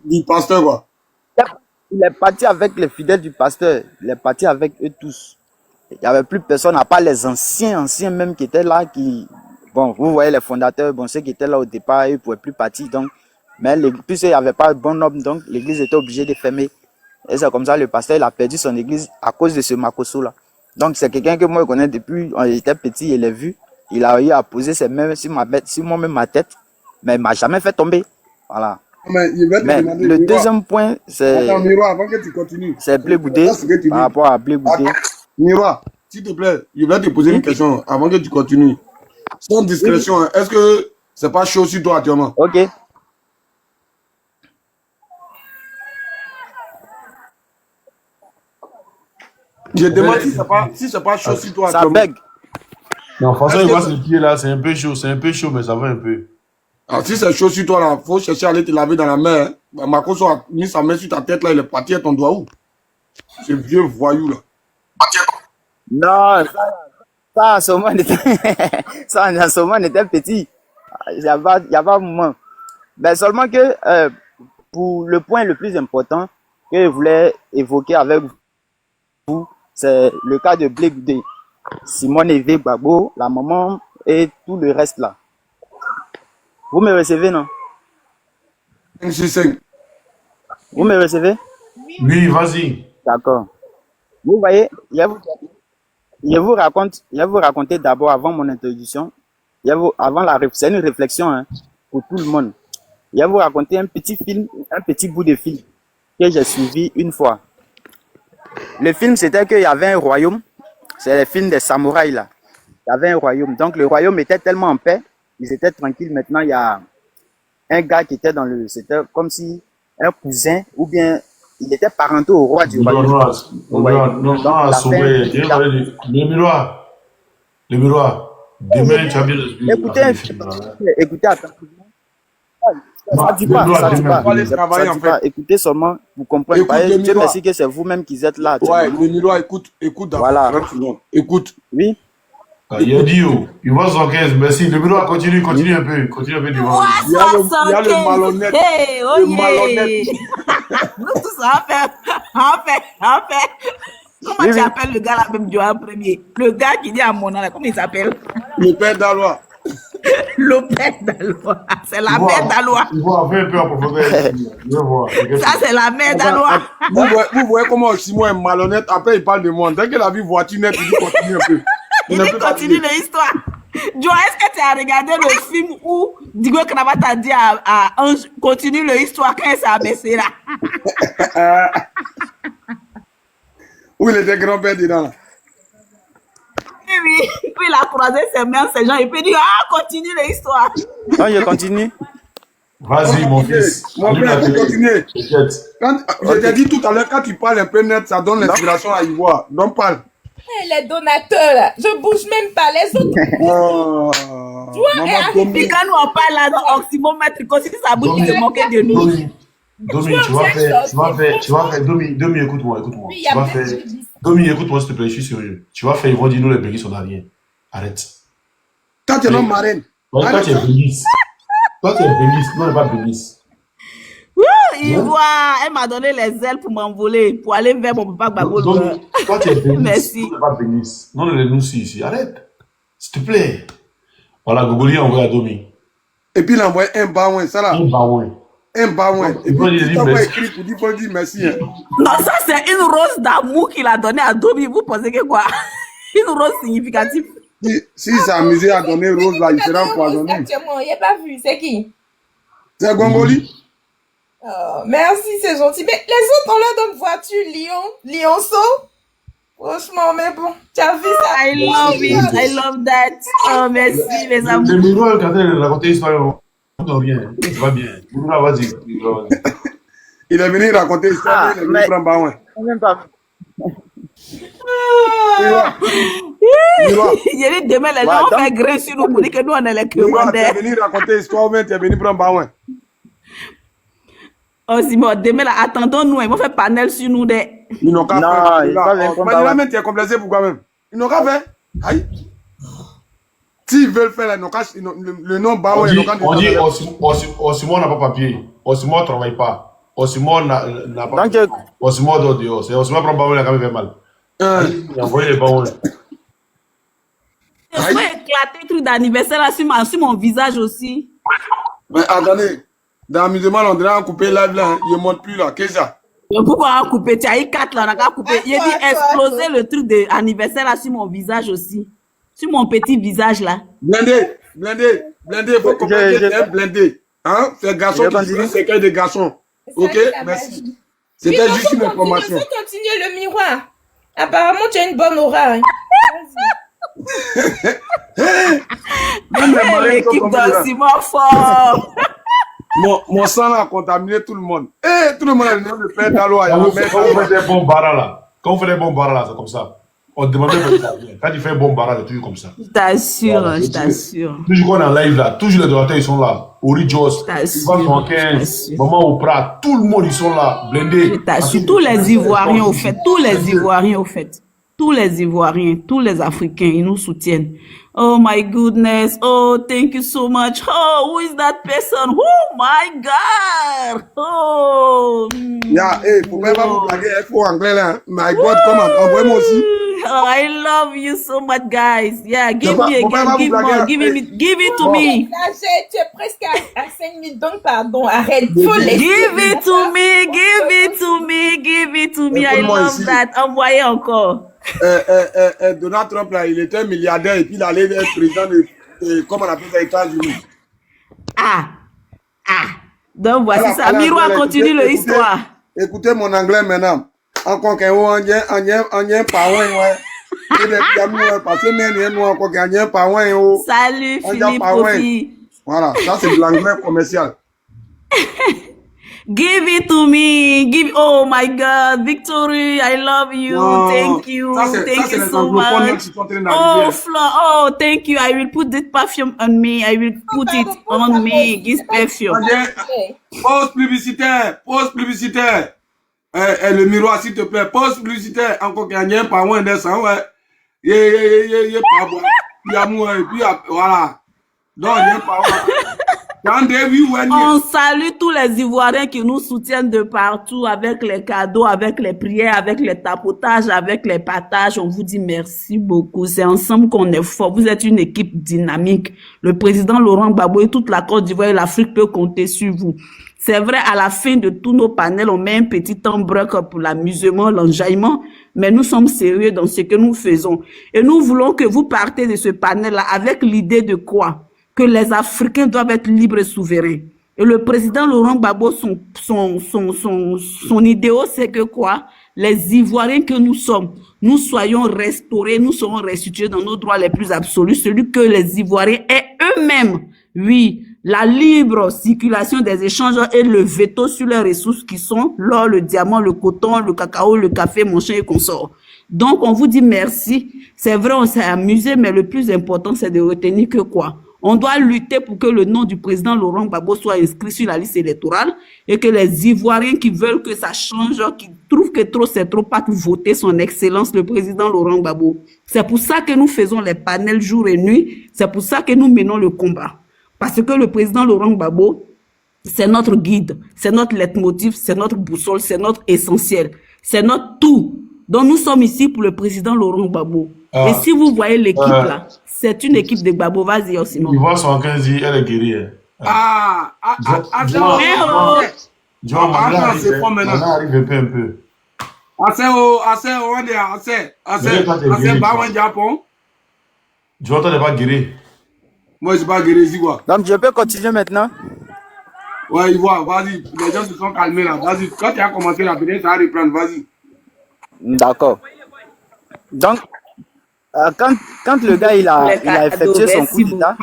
Du pasteur, quoi. Il est parti avec les fidèles du pasteur. Il est parti avec eux tous. Il n'y avait plus personne, à part les anciens même qui étaient là, bon, vous voyez les fondateurs, bon, ceux qui étaient là au départ, ils ne pouvaient plus partir, donc, mais puisqu'il n'y avait pas de bon homme, donc, l'église était obligée de fermer. Et c'est comme ça, le pasteur, il a perdu son église à cause de ce Makosso-là. Donc, c'est quelqu'un que moi, je connais depuis, on était petit, il l'a vu, il a eu à poser ses mains sur moi-même ma tête, mais il ne m'a jamais fait tomber. Voilà. Mais le deuxième point, c'est... Attends, Miroir, avant que tu continues. C'est Blé Goudé, par rapport à Blé Goudé. Miroir, s'il te plaît, je vais te poser une question avant que tu continues. Sans discrétion, hein, est-ce que c'est pas chaud sur toi actuellement? Ok. Je demande si c'est pas chaud sur toi Ça actuellement. bègue. Non, François, il passe le pied là, c'est un peu chaud, mais ça va un peu. Alors, si c'est chaud sur toi, là, faut chercher à aller te laver dans la mer. Hein. Makoso a mis sa main sur ta tête, là, il est parti à ton doigt où? Ce vieux voyou, là. Non, ça, en ce moment, ça, en ce moment, on était petit. Il n'y a pas un moment. Ben, seulement que, pour le point le plus important que je voulais évoquer avec vous, c'est le cas de Blé Goudé, Simone Eve Gbagbo, la maman et tout le reste là. Vous me recevez, non? 5. Vous me recevez? Oui, vas-y. D'accord. Vous voyez, je vous raconter d'abord, avant mon introduction, c'est une réflexion hein, pour tout le monde. Je vais vous raconter un petit film, un petit bout de film que j'ai suivi une fois. Le film, c'était qu'il y avait un royaume. C'est le film des samouraïs là. Il y avait un royaume. Donc le royaume était tellement en paix, ils étaient tranquilles. Maintenant, il y a un gars qui était c'était comme si un cousin ou bien il était parental au roi du royaume. Le miroir. Demain, tu as bien Écoutez, attentivement. Ça dit pas. Écoutez seulement, vous comprenez pas. Dieu merci que c'est vous-même qui êtes là. Ouais, le miroir, écoute d'abord. Voilà. Écoute. Oui. Il a dit, il va 115, merci. Le miroir, continue un peu. Continue un peu devant. Il y a le malhonnête. Le malhonnête. Nous tous, en fait. Comment tu appelles le gars là même du en premier? Le gars qui dit à mon âme, comment il s'appelle? Le père d'Alois. Le père d'Alois. C'est la mère d'Alois. Il va un peu en profondeur. Ça, c'est la mère d'Alois. Vous voyez comment Simon est malhonnête. Après, il parle de moi. Dès qu'il a vu voiture nette, il dit continue un peu. Il dit continue l'histoire. Joe, est-ce que tu as regardé le film où Digo Knabat a dit à Ange, continue l'histoire quand il s'est abaissé là? Où il était grand-père dedans là? Oui, puis il a croisé ses mains, ces gens, il peut dire, continue l'histoire. Non, je continue. Vas-y, mon fils. Mon frère, tu continues. Je t'ai dit tout à l'heure, quand tu parles un peu net, ça donne l'inspiration à y voir. Donc parle. Les donateurs, là, je bouge même pas, les autres. Puis quand nous on parle là, dans oxymomètre, comme si ça bouge qui se moquait de nous. Domi, tu vas faire, Domi, écoute-moi. Oui, Domi, écoute-moi, s'il te plaît, je suis sérieux. Tu vas faire, ils vont dire, nous, les bénis sont dans rien. Arrête. Toi, tu es non marraine. Toi, tu es bénis. Non, elle n'est pas bénis. Il voit, elle m'a donné les ailes pour m'envoler, pour aller vers mon papa Gbagbo. Toi, tu es bénis. Merci. Tu n'es pas bénis. Non, nous, ici. Arrête. S'il te plaît. Voilà, Gogoli a envoyé à Domi. Et puis, il a envoyé un baouin, ça là. Un baouin. Et puis, il a écrit pour dire, faut dire merci. Hein. Non, ça, c'est une rose d'amour qu'il a donnée à Domi. Vous pensez que quoi? Une rose significative. Si il s'est amusé à donner rose là, il sera empoisonné. Actuellement, il n'a pas vu. C'est qui? C'est Gongoli. Oh, merci, c'est gentil. Mais les autres, on leur donne voiture, Lyonceau. Franchement, mais bon, tu as vu ça? I love it. I love that. Oh, merci, les amours. Le miroir, quand elle racontait l'histoire, non, rien. Ça va bien. Vas-y. Il est venu raconter l'histoire, il est venu prendre baouin. Même pas. Il dit demain, les gens vont faire grain sur nous pour dire que nous, on est les commandeurs. Tu es venu raconter l'histoire, tu es venu prendre baouin. Oh, Simon, demain, là, attendons-nous, ils vont faire panel sur nous. Ils n'ont qu'à faire. Mais tu es complacé pourquoi même? Ils n'ont qu'à faire. Aïe. S'ils veulent faire là, le nom baouin, ils n'ont qu'à faire. On dit, Osimon n'a pas papier. Osimon ne travaille pas. Osimon n'a pas. Osimon doit dehors. C'est Osimon prend baouin, il a quand même fait mal. Il a envoyé les baouins. Je vais éclater le truc d'anniversaire là sur mon visage aussi. Mais attendez, dans l'amusement, on dirait couper live là, hein. Il ne monte plus là. Qu'est-ce que ça? Pourquoi on a coupé? Tu as eu 4 là, on a coupé. Il a dit exploser le truc d'anniversaire là sur mon visage aussi. Sur mon petit visage là. Blindé, il faut comprendre que c'est blindé. Hein? C'est garçon qui dit c'est que des garçons. Ok, merci. C'était juste une information. Il faut continuer le miroir. Apparemment, tu as une bonne aura. Hein. L'équipe d'Osimhen fort. Mon sang a contaminé tout le monde. Tout le monde a le nom de Père Dalo. Quand on fait des bons barras là, c'est comme ça. On demande pas quand tu fais un bon barrage, c'est toujours comme ça. Je t'assure, je t'assure. Toujours qu'on est en live là, toujours les donateurs ils sont là. Ori Jos, Ivan 15, Maman Oprah, tout le monde ils sont là, blindés. Je t'assure, tous les Ivoiriens au fait, tous les Ivoiriens au fait. Tous les Ivoiriens, tous les Africains, ils nous soutiennent. Oh my goodness. Oh, thank you so much. Oh, who is that person? Oh my God. Oh. Yeah, faut pas vous blaguer, il faut anglais là. My God, comment? Envoyez-moi aussi. Oh, I love you so much, guys. Yeah, give me again, give more, give it to me. Tu es presque à 5 minutes, donc pardon, arrête. Give it to me, give it to me, give it to me. I love that. Envoyez encore. Donald Trump là, il était milliardaire et puis il allait être président de comment on appelle ça, États-Unis. Donc voici ça. Miroir continue l'histoire. Écoutez mon anglais maintenant. Encore qu'un on y a pas ouais. Salut Philippe Kofi. Voilà, ça c'est de l'anglais commercial. Give it to me. Oh my God, Victory, I love you. No, thank you. Thank you so much. Oh, Flo, oh, thank you. I will put this perfume on me. I will put it on me. This perfume. Pause publicitaire. Pause publicitaire. Le miroir, s'il te plaît. Pause publicitaire. Encore gagné par moins de 100, ouais. Pas bon. Puis amour, et puis voilà. Donc, pas on salue tous les Ivoiriens qui nous soutiennent de partout avec les cadeaux, avec les prières, avec les tapotages, avec les partages. On vous dit merci beaucoup. C'est ensemble qu'on est fort. Vous êtes une équipe dynamique. Le président Laurent Gbagbo et toute la Côte d'Ivoire et l'Afrique peut compter sur vous. C'est vrai, à la fin de tous nos panels, on met un petit temps break pour l'amusement, l'enjaillement, mais nous sommes sérieux dans ce que nous faisons. Et nous voulons que vous partez de ce panel-là avec l'idée de quoi? Que les Africains doivent être libres et souverains. Et le président Laurent Gbagbo, son idéal, c'est que quoi? Les Ivoiriens que nous sommes, nous soyons restaurés, nous serons restitués dans nos droits les plus absolus, celui que les Ivoiriens aient eux-mêmes, oui, la libre circulation des échanges et le veto sur les ressources qui sont l'or, le diamant, le coton, le cacao, le café, mon chien et consorts. Donc, on vous dit merci. C'est vrai, on s'est amusé, mais le plus important, c'est de retenir que quoi? On doit lutter pour que le nom du président Laurent Gbagbo soit inscrit sur la liste électorale et que les Ivoiriens qui veulent que ça change, qui trouvent que trop c'est trop, pas voter son excellence, le président Laurent Gbagbo. C'est pour ça que nous faisons les panels jour et nuit. C'est pour ça que nous menons le combat. Parce que le président Laurent Gbagbo, c'est notre guide, c'est notre leitmotiv, c'est notre boussole, c'est notre essentiel, c'est notre tout. Donc nous sommes ici pour le président Laurent Gbagbo. Et si vous voyez l'équipe là, c'est une équipe de Gbagbo. Vas-y, Osimhen. Il voit son 15 ans, elle est guérie. Attends, arrive un peu. Jonathan n'est pas guéri. Moi, je ne suis pas guéri, quoi. Donc, je peux continuer maintenant? Ouais, il voit, vas-y. Les gens se sont calmés là. Vas-y, quand tu as commencé la vidéo, ça va reprendre, vas-y. D'accord. Donc, quand le gars il a effectué son coup d'État,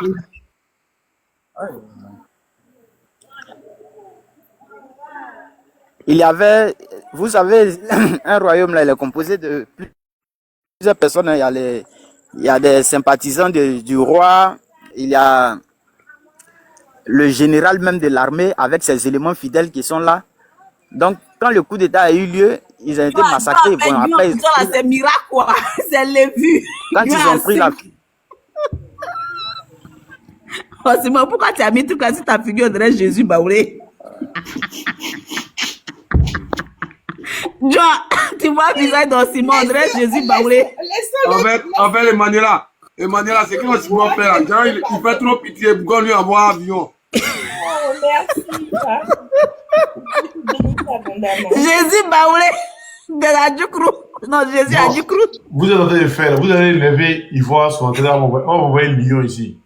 il y avait, vous savez, un royaume là, il est composé de plusieurs personnes. Il y a des sympathisants du roi, il y a le général même de l'armée avec ses éléments fidèles qui sont là. Donc, quand le coup d'État a eu lieu, ils ont été massacrés. Bon, après, c'est miracle, quoi. C'est les vues. Quand ils ont pris la... Osimhen, pourquoi tu as mis tout comme si ta figure dirait Jésus Baoulé? Genre, tu vois le visage d'Osimhen, on dirait Jésus Baoulé. En fait, Emmanuela, c'est que Osimhen fait là. Genre, il fait trop pitié pour qu'on lui envoie un avion. Oh, merci. Jésus Baoulé de la Djoukrou. Non, Jésus a Djoukrou. Vous êtes en train de faire, vous allez lever Ivoire sur un terrain, on va envoyer le lion ici.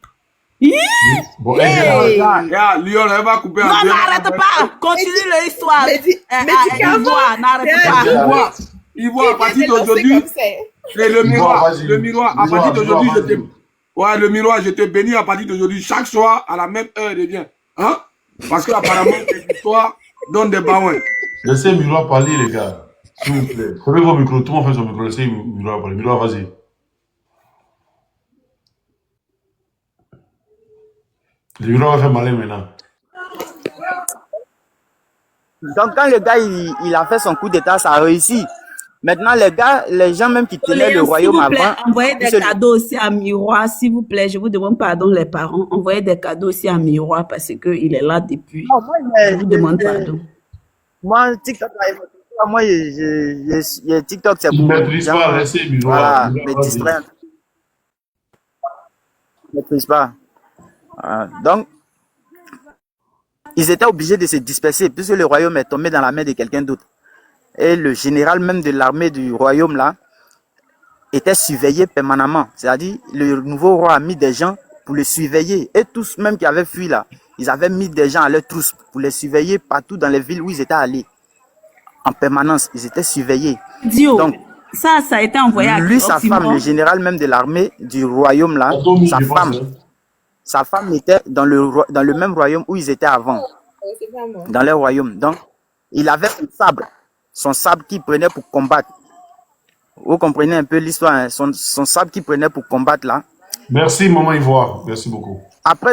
Bon, Lyon, elle va couper Non, n'arrête pas. Continue l'histoire. N'arrête pas. Ivoire, à partir d'aujourd'hui, c'est le miroir, à partir d'aujourd'hui, le miroir, je te bénis à partir d'aujourd'hui, chaque soir, à la même heure, il vient. Hein? Parce qu'apparemment, l'histoire donne des baouins. Laissez Miroir parler, les gars. S'il vous plaît. Prenez vos micros, tout le monde fait son micro, laissez Miroir parler. Miroir, vas-y. Le Miroir va faire malin maintenant. Donc, quand le gars, il a fait son coup d'état, ça a réussi. Maintenant, les gens même qui tenaient le royaume avant... Envoyez des cadeaux aussi à Miroir, s'il vous plaît. Je vous demande pardon, les parents. Envoyez des cadeaux aussi à Miroir parce qu'il est là depuis. Non, moi, je vous demande pardon. Moi, TikTok, TikTok, c'est pour... Maîtrise pas, laissez Miroir. Voilà, me distraire. Maîtrise pas. Donc, ils étaient obligés de se disperser puisque le royaume est tombé dans la main de quelqu'un d'autre. Et le général même de l'armée du royaume là était surveillé permanemment. C'est-à-dire, le nouveau roi a mis des gens pour le surveiller. Et tous même qui avaient fui là, ils avaient mis des gens à leur trousse pour les surveiller partout dans les villes où ils étaient allés. En permanence, ils étaient surveillés. Dio, donc, ça a été envoyé à lui, sa femme, le général même de l'armée du royaume là, sa femme était dans le même royaume où ils étaient avant. Dans leur royaume. Donc, il avait son sabre qu'il prenait pour combattre. Vous comprenez un peu l'histoire, hein? Son sabre qu'il prenait pour combattre là. Merci, maman Ivoire. Merci beaucoup. Après,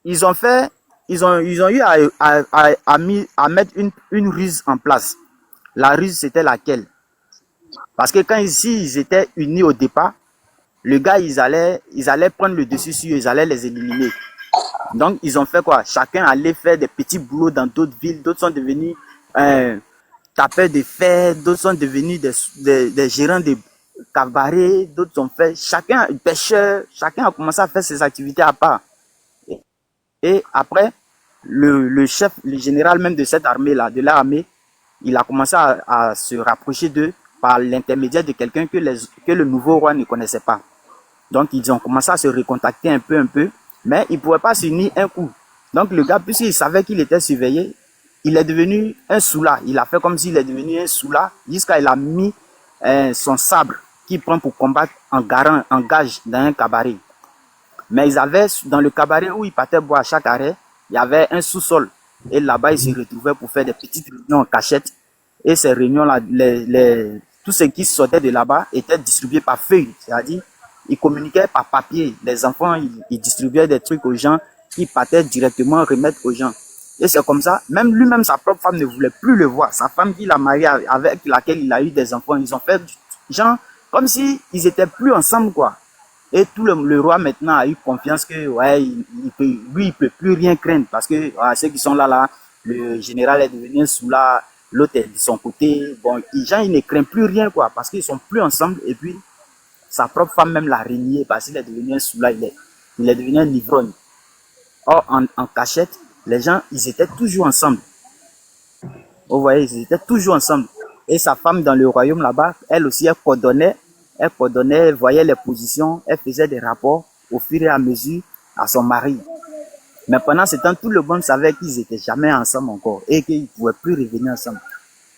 ils ont eu à mettre une ruse en place. La ruse, c'était laquelle? Parce que quand ils étaient unis au départ, le gars, ils allaient prendre le dessus sur eux, ils allaient les éliminer. Donc, ils ont fait quoi? Chacun allait faire des petits boulots dans d'autres villes. D'autres sont devenus tapeurs de fer. D'autres sont devenus des gérants de cabarets. D'autres ont fait... Chacun, pêcheur. Chacun a commencé à faire ses activités à part. Et après, le chef, le général même de cette armée-là, de l'armée, il a commencé à se rapprocher d'eux par l'intermédiaire de quelqu'un que le nouveau roi ne connaissait pas. Donc, ils ont commencé à se recontacter un peu. Mais il ne pouvait pas s'unir un coup. Donc le gars, puisqu'il savait qu'il était surveillé, il est devenu un soula. Il a fait comme s'il est devenu un soula jusqu'à il a mis son sabre qu'il prend pour combattre en gage dans un cabaret. Mais ils avaient, dans le cabaret où ils partaient boire à chaque arrêt, il y avait un sous-sol. Et là-bas, ils se retrouvaient pour faire des petites réunions en cachette. Et ces réunions-là, tout ce qui sortait de là-bas était distribué par feuille. C'est-à-dire, ils communiquaient par papier. Les enfants, ils distribuaient des trucs aux gens, ils partaient directement remettre aux gens. Et c'est comme ça, même lui-même, sa propre femme ne voulait plus le voir. Sa femme qu'il a mariée, avec laquelle il a eu des enfants, ils ont fait genre comme si ils étaient plus ensemble, quoi. Et tout le roi maintenant a eu confiance que ouais, il peut plus rien craindre parce que ceux qui sont là, le général est devenu soula, l'autre est de son côté. Bon, les gens, ils ne craignent plus rien, quoi, parce qu'ils sont plus ensemble. Et puis, sa propre femme même l'a renié parce qu'il est devenu un soula, il est devenu un ivrogne. Or, en cachette, les gens, ils étaient toujours ensemble. Vous voyez, ils étaient toujours ensemble. Et sa femme dans le royaume là-bas, elle aussi, elle coordonnait, elle voyait les positions, elle faisait des rapports au fur et à mesure à son mari. Mais pendant ce temps, tout le monde savait qu'ils n'étaient jamais ensemble encore et qu'ils ne pouvaient plus revenir ensemble.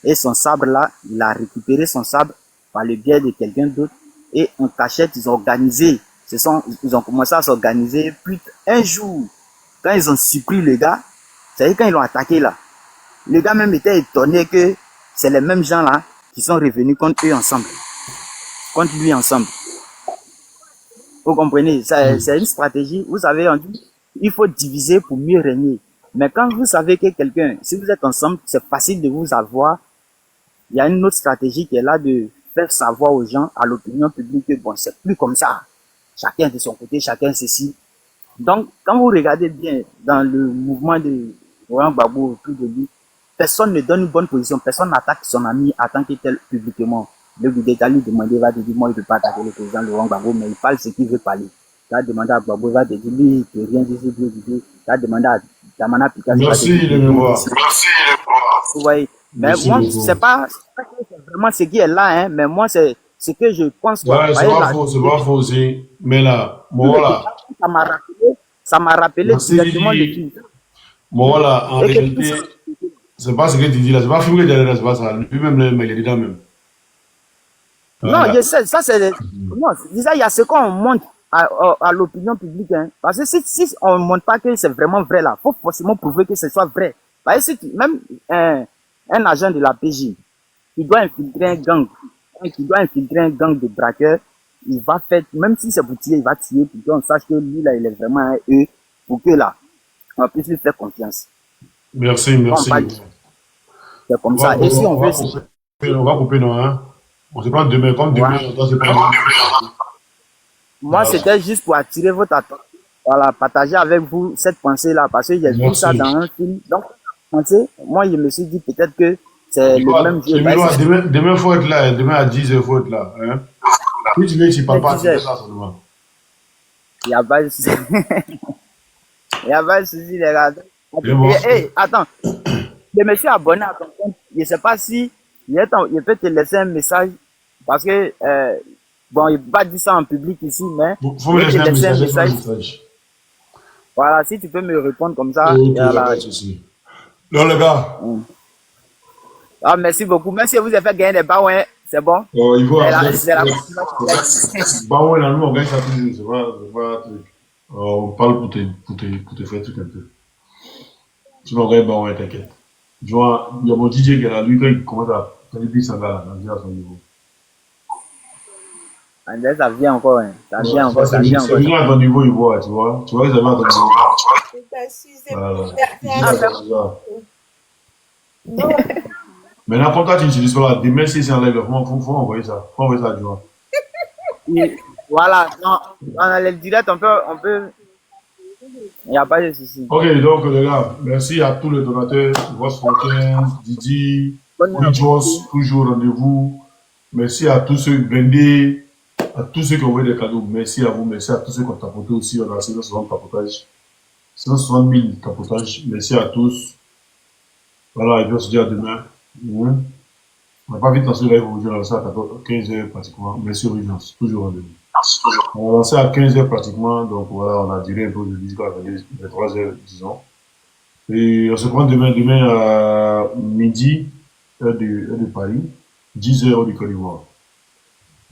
Et son sabre là, il a récupéré son sabre par le biais de quelqu'un d'autre. Et en cachette, ils ont organisé, ils ont commencé à s'organiser. Puis un jour, quand ils ont surpris le gars, c'est-à-dire quand ils l'ont attaqué là, le gars même était étonné que c'est les mêmes gens là qui sont revenus contre eux ensemble. Contre lui ensemble. Vous comprenez? C'est une stratégie. Vous savez, on dit, il faut diviser pour mieux régner. Mais quand vous savez que quelqu'un, si vous êtes ensemble, c'est facile de vous avoir. Il y a une autre stratégie qui est là de faire savoir aux gens, à l'opinion publique, que bon, c'est plus comme ça. Chacun de son côté, chacun ceci. Donc, quand vous regardez bien dans le mouvement de Laurent Gbagbo autour de lui, personne ne donne une bonne position, personne n'attaque son ami en tant que tel publiquement. Le Goudeta lui demandait, va te dire, moi, il ne peut pas attaquer le président Laurent Gbagbo, mais il parle ce qu'il veut parler. Il a demandé à Gbagbo, il va te dire, lui, il ne peut rien dire, il a demandé à Damana Pika. Merci, le mémoire. Merci, le mémoire. Vous voyez, mais moi, c'est pas vraiment ce qui est là, hein, mais moi, c'est ce que je pense. Ouais, c'est pas faux aussi. Mais là, Bon, voilà. Ça m'a rappelé directement le film. Bon, voilà, en réalité, c'est pas ce que tu dis là. C'est pas film que tu as là, c'est pas ça. Lui-même, il est dedans même. Non, je sais, ça c'est... Non, déjà, il y a ce qu'on montre à l'opinion publique. Hein. Parce que si on ne montre pas que c'est vraiment vrai là, il faut forcément prouver que ce soit vrai. Parce que si même un agent de la PJ qui doit infiltrer un gang de braqueurs, il va faire, même si c'est pour tirer, il va tirer pour qu'on sache que lui là, il est vraiment un eux, pour que là, on puisse lui faire confiance. Merci. C'est comme ça. Et si on veut... On va couper, non, hein? On se prend demain, comme demain, on doit se prendre. Moi, c'était juste pour attirer votre attention. Voilà, partager avec vous cette pensée-là, parce que j'ai vu ça dans un film. Donc, moi, je me suis dit peut-être que c'est le même jeu. Demain, il faut être là. Demain, à 10h, il faut être là. Hein? Si tu veux, tu ne parles pas, tu fais ça seulement. Il n'y a pas de souci. Il n'y a pas de souci, les gars. Attends. Je me suis abonné à ton compte. Je ne sais pas si je peux te laisser un message parce que, bon, il ne peut pas dire ça en public ici, mais il faut me laisser un message. Voilà, si tu peux me répondre comme ça. Okay, pas de souci. Non, les gars. Ah, merci beaucoup. Même si vous avez fait gagner des baouins, c'est bon. Oh, il faut. Baouins, là, nous, on gagne ça toujours. C'est pas un truc. On parle pour te faire tout un peu. Sinon, on gagne baouins, t'inquiète. Tu vois, il y a mon DJ qui est là, lui, quand il commence à faire ça là, on à son niveau. Ça vient encore, hein. Ça vient encore. C'est venu à ton niveau, il voit, tu vois. Tu vois que ça vient à ton niveau. Voilà. Maintenant, comme toi, tu n'utilises pas là, demain, si c'est en live, il faut envoyer ça. Faut envoyer ça à Joan. Voilà, dans le direct, on peut. Il n'y a pas de souci. Ok, donc les gars, merci à tous les donateurs, Voss Fontaine, Didi, Rijos, toujours rendez-vous. Merci à tous ceux blindés, à tous ceux qui ont envoyé des cadeaux. Merci à vous, merci à tous ceux qui ont tapoté aussi. On a 160 tapotages, 160 000 tapotages. Merci à tous. Voilà, je vais se dire à demain. On n'a pas vite lancé live aujourd'hui, on a lancé à 15h pratiquement. Merci Rijos, toujours rendez-vous. On a lancé à 15h pratiquement, donc voilà, on a duré un peu aujourd'hui jusqu'à 23h, disons. Et on se prend demain à midi, heure de Paris, 10h heure du Côte d'Ivoire.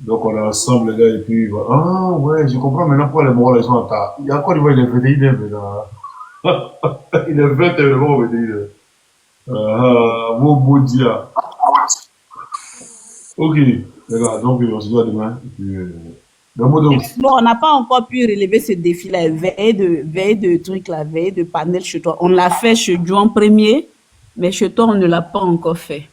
Donc on est ensemble, les gars, et puis voilà. Ah ouais, je comprends maintenant pourquoi les morts, ils sont en retard. Il y a quoi d'Ivoire, il est 21h maintenant. Il est 21h, le mort 21h. Beau dia. Ok, les gars, donc on se dit à demain. Et puis, bon, on n'a pas encore pu relever ce défi-là, veille de trucs, la veille de panel chez toi. On l'a fait chez Juan premier, mais chez toi, on ne l'a pas encore fait.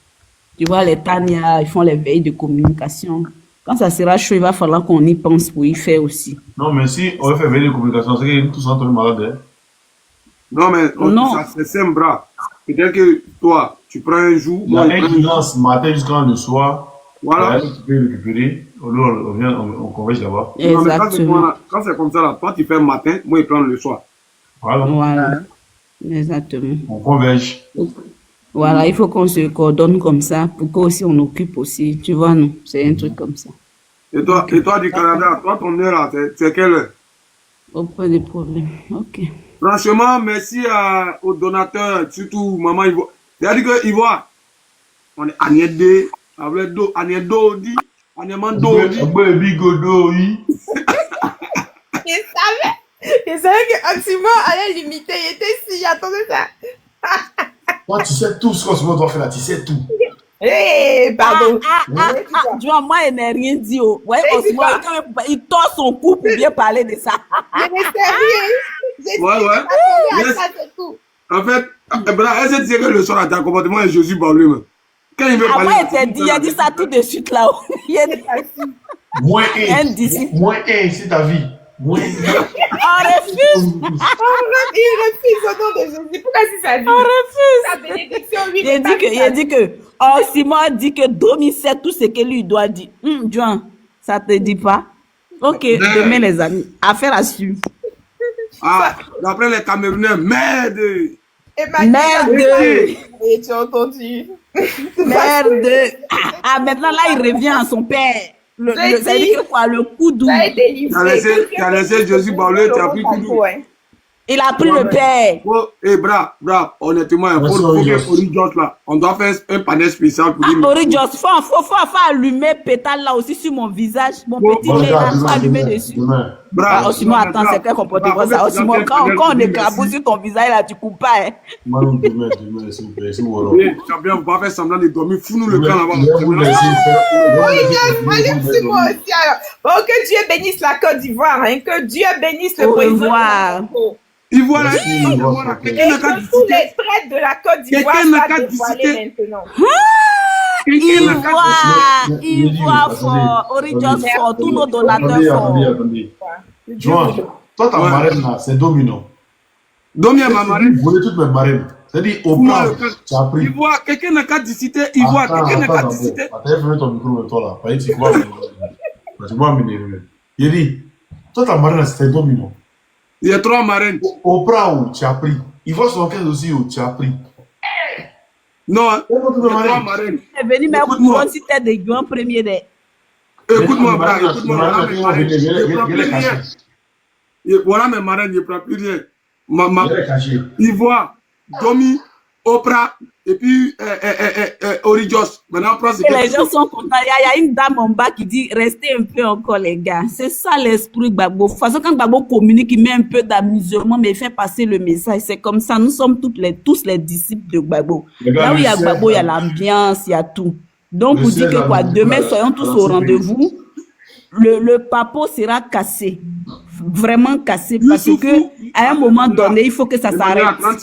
Tu vois, les Tania, ils font les veilles de communication. Quand ça sera chaud, il va falloir qu'on y pense pour y faire aussi. Non, mais si on fait veille de communication, c'est que nous tous sommes malades. Hein? Non, mais ça c'est simple, bras. Peut-être que toi, tu prends un jour. Il y a une urgence matin jusqu'à le soir. Voilà. Tu peux récupérer. On vient, on converge là-bas. Exactement. Quand c'est comme ça, là, toi tu fais le matin, moi je prends le soir. Voilà. Exactement. On converge. Voilà, il faut qu'on se coordonne comme ça pour qu'aussi on occupe aussi. Tu vois, non? C'est un truc comme ça. Et toi du Canada, toi ton heure là, c'est quelle heure? Pas de problème. Ok. Franchement, merci aux donateurs, surtout maman Ivoire. C'est-à-dire que Ivoire, on est Agnès avec do, Agnès Dodi, Agnès Mandodi. Je savais que Oxymore allait l'imiter, il était ici, j'attendais ça. Toi, tu sais tout ce qu'on se doit faire là, tu sais tout. Pardon. Tu vois, moi, il n'a rien dit. Ouais, Oxymore, il tord son cou pour bien parler de ça. Je sérieux. En fait, est-ce que tu sais que le soir, ton comportement est Jésus par lui-même? Quand il veut parler. Il a dit ça tout de suite là. Il a dit moins un, c'est ta vie. Moins un. On refuse. Il refuse au nom de Jésus. Pourquoi c'est sa vie? On refuse. Sa bénédiction, lui. Il a dit que Simon dit que Domi sait tout ce que lui doit dire. Juan, ça te dit pas? Ok, demain les amis, affaire à suivre. D'après les Camerounais, merde! Merde! Et tu as entendu? Merde! Maintenant là, il revient à son père. Ça veut dire que quoi, le coup doux. Tu as laissé Jésus parler, tu as pris coup doux. Il a pris le père. Bra, honnêtement, pour Orijos là, on doit faire un panel spécial pour lui. Orijos, faut allumer pétale là aussi sur mon visage. Mon petit nez là, faut allumer dessus. Bra, Osimo, attends, c'est quel comportement ça? Osimo, quand on écrabouille sur ton visage là, tu coupes pas. Hein. Demain, s'il vous plaît, Champion, vous pas faire semblant de dormir, fous-nous le camp là-bas. Oh, que Dieu bénisse la Côte d'Ivoire, hein, que Dieu bénisse le président. Ivoire, quelqu'un n'a qu'à tous les traits de la Côte d'Ivoire va dévoiler maintenant. Ivoire fort, Orijos fort, tous nos donateurs forts. Attendez. Toi, ta marraine là, c'est Domino. Domino, ma marraine. Vous voulez toutes mes marraines. C'est-à-dire, au plan, tu as pris. Ivoire, quelqu'un n'a qu'à discuter. Ivoire, quelqu'un n'a qu'à discuter. Attends, ferme ton micro de toi là. Tu vas m'énerver. Il dit, toi, ta marraine là, c'est Domino. Il y a 3 marraines. Au plan où tu as pris. Il faut son 15 aussi où tu as pris. Non, il y a 3 marraines. C'est venu même pour si t'es de Guan premier des. Écoute-moi, Bra, écoute-moi. Voilà mes marraines, je ne prends plus rien. Ivoire, Domi, Oprah, et puis Orijos. Maintenant, on prend ce les gens sont contents. Il y a une dame en bas qui dit restez un peu encore, les gars. C'est ça l'esprit Gbagbo. De toute façon, quand Gbagbo communique, il met un peu d'amusement, mais il fait passer le message. C'est comme ça. Nous sommes tous les disciples de Gbagbo. Là où il y a Gbagbo, il y a l'ambiance, il y a tout. Donc, vous dites que quoi, demain, soyons tous au rendez-vous. Le papo sera cassé. Vraiment cassé. Parce que à un moment donné, il faut que ça s'arrête. 30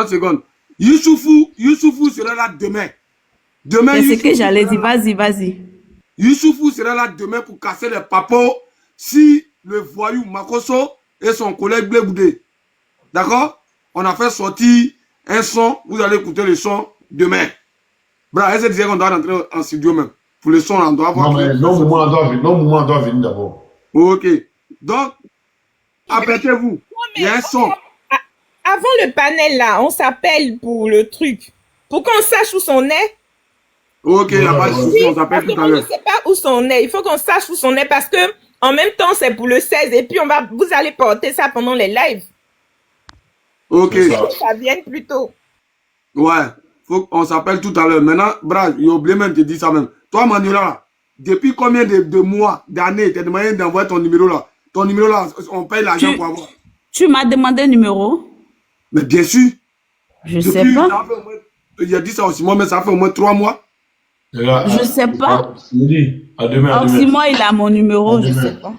secondes. Youssoufou sera là demain. C'est ce que j'allais dire. Vas-y. Youssoufou sera là demain pour casser les papos si le voyou Makoso et son collègue Blé. D'accord? On a fait sortir un son. Vous allez écouter le son demain. Bra, est-ce que disait qu'on doit rentrer en studio même? Pour le son, on doit avoir. Non, mais non, moment doit venir d'abord. Ok. Donc, apprêtez-vous. Il y a un son. Avant le panel là, on s'appelle pour le truc. Pour qu'on sache où son est. Ok, il n'y a pas de souci, on s'appelle tout à l'heure. Je ne sais pas où son est. Il faut qu'on sache où son est parce que en même temps, c'est pour le 16 et puis vous allez porter ça pendant les lives. Ok. Ça vienne plus tôt. Ouais, faut qu'on s'appelle tout à l'heure. Maintenant, Brad, j'ai oublié même de te dire ça même. Toi, Manuela, depuis combien de mois, d'années, tu as demandé d'envoyer ton numéro là? Ton numéro là, on paye l'argent pour avoir. Tu m'as demandé un numéro? Mais bien sûr. Je sais pas. Il a dit ça aussi, moi, mais ça fait au moins 3 mois. Je sais pas. À demain. Si moi, il a mon numéro, je sais pas.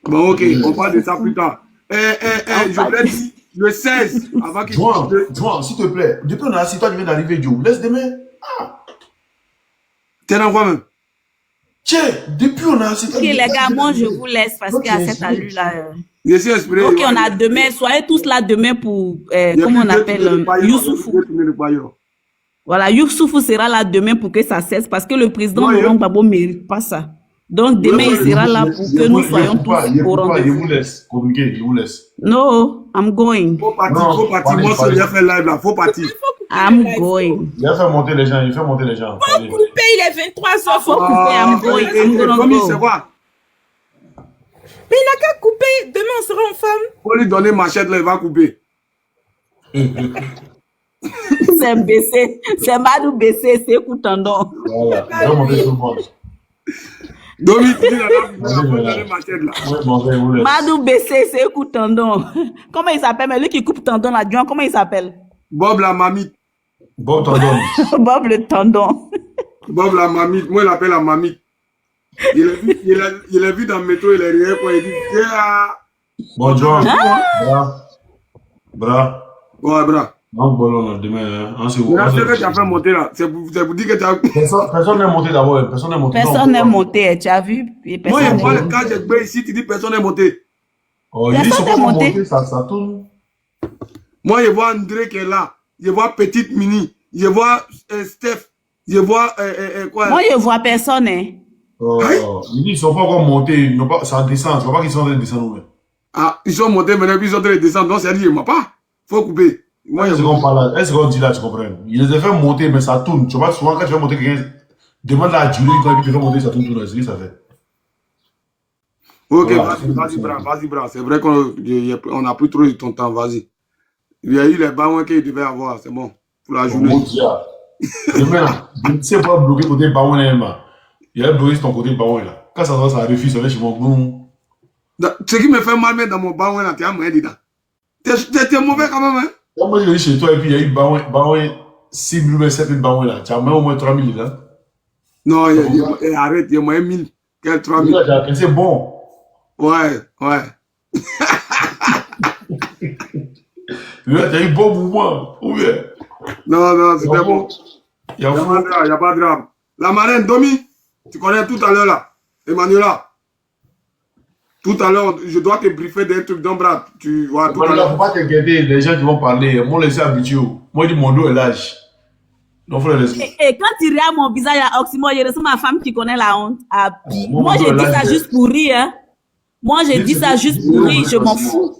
Bon, ok, on parle de ça plus tard. Je voulais dire le 16, avant qu'il... Joan, s'il te plaît, depuis on a assis, toi, tu viens d'arriver, Joe. Laisse demain. T'es dans quoi même? Tiens, depuis on a assis. Ok, les gars, moi, je vous laisse parce qu'il y a cette allure là. Je suis inspiré. Ok, on a demain. Soyez tous là demain pour, comment on appelle, Youssoufou. Voilà, Youssoufou sera là demain pour que ça cesse parce que le président Laurent Gbagbo ne mérite pas ça. Donc demain, il sera là pour que nous soyons tous au rendez-vous. Je vous laisse communiquer, je vous laisse. No, I'm going. Faut partir. Moi, je vais faire live là. Faut partir. I'm going. Il a fait monter les gens, Faut couper, il est 23h. Faut couper, I'm going. Comme il sait quoi? Mais il n'a qu'à couper. Demain, on sera en femme. Faut lui donner machette là, il va couper. C'est baissé. C'est Madou baissé, c'est écoutandon. Voilà, il va monter tout le monde. Domi, tu dis la machette là. Madou baissé, c'est écoutandon. Comment il s'appelle? Mais lui qui coupe tendon là, comment il s'appelle? Bob la mamite. Bob tendon. Bob le tendon. Bob la mamite. Moi, il l'appelle la mamite. Il a vu dans le métro, il est rien quoi. Il dit, bon, John. Bra. Ouais, bra. Non, bon, demain, hein. C'est ce que tu as fait monter là. C'est pour dire que tu as. Personne n'est monté d'abord. Personne n'est monté, tu as vu? Moi, quand j'ai joué ici, tu dis personne n'est monté. Oh, il dit, c'est pas monté, ça tourne. Moi, je vois André qui est là. Je vois Petite Mini. Je vois Steph. Je vois quoi? Moi, je vois personne, hein. Ils disent, ils sont pas encore montés. Ça descend. Tu vois pas qu'ils sont en train de descendre. Ah, ils sont montés, maintenant, puis ils sont en train de descendre. Donc, c'est-à-dire, il m'a pas. Faut couper. Moi, est-ce qu'on dit là, tu comprends? Ils les ont fait monter, mais ça tourne. Tu vois, souvent, quand tu fais monter quelqu'un, demande la durée, quand il te fait monter, ça tourne tout là. C'est ce que ça fait. Ok, vas-y, Bra. C'est vrai qu'on a plus trop eu ton temps, vas-y. Il y a eu les baouins qu'il devait avoir, c'est bon. Pour la journée. Je ne sais pas bloquer côté baouin. Il y a bloqué ton côté baouin là. Quand ça refuse, ça va chez mon bon. Ce qui me fait mal, mais dans mon baouin là, tu as moyen dedans. T'es mauvais quand même, hein? Moi, je suis chez toi et puis il y a eu baouin 6 000 ou 7 000 baouin là. Tu as même au moins 3 000 là. Non, arrête, il y a moyen 1000. Quel 3 000? C'est bon. Ouais. Tu as eu bon mouvement. Oui. Non, c'était bon. Il n'y a pas de drame. La marraine, Domi, tu connais tout à l'heure là. Emmanuela. Tout à l'heure, je dois te briefer des trucs d'ombre. Tu vois, tout à l'heure. Il ne faut pas te guetter les gens qui vont parler. Moi, laisser habitué. Moi, je dis mon dos est l'âge. Donc, faut le laisser. Et quand tu regardes mon visage à Oxymore, je ressens ma femme qui connaît la honte. Moi, j'ai dit ça juste pour rire. Hein. Moi, j'ai dit ça juste pour rire. Je m'en fous.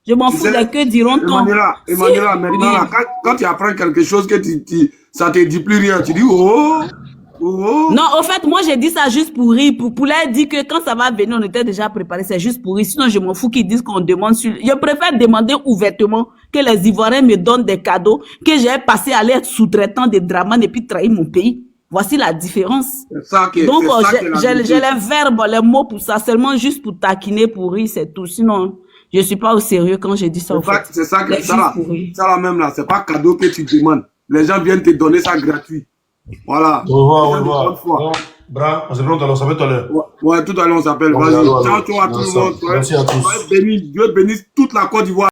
Je m'en fous de que diront-on. Emmanuela, maintenant, là, quand tu apprends quelque chose que ça te dit plus rien, tu dis oh. Non, au fait, moi, j'ai dit ça juste pour rire. Pour leur dire que quand ça va venir, on était déjà préparé. C'est juste pour rire. Sinon, je m'en fous qu'ils disent qu'on demande sur... Je préfère demander ouvertement que les Ivoiriens me donnent des cadeaux, que j'ai passé à l'être sous-traitant des dramas et puis trahir mon pays. Voici la différence. Donc, j'ai les verbes, les mots pour ça, seulement juste pour taquiner, pour rire, c'est tout. Sinon, je suis pas au sérieux quand j'ai dit ça. C'est ça que ça là même là, c'est pas cadeau que tu demandes. Les gens viennent te donner ça gratuit. Voilà. Au revoir. Bra, on se prend tout à l'heure, ça fait tout à l'heure. Ouais, tout à l'heure on s'appelle. Vas-y, ciao à tout le monde. Merci à tous. Dieu bénisse toute la Côte d'Ivoire.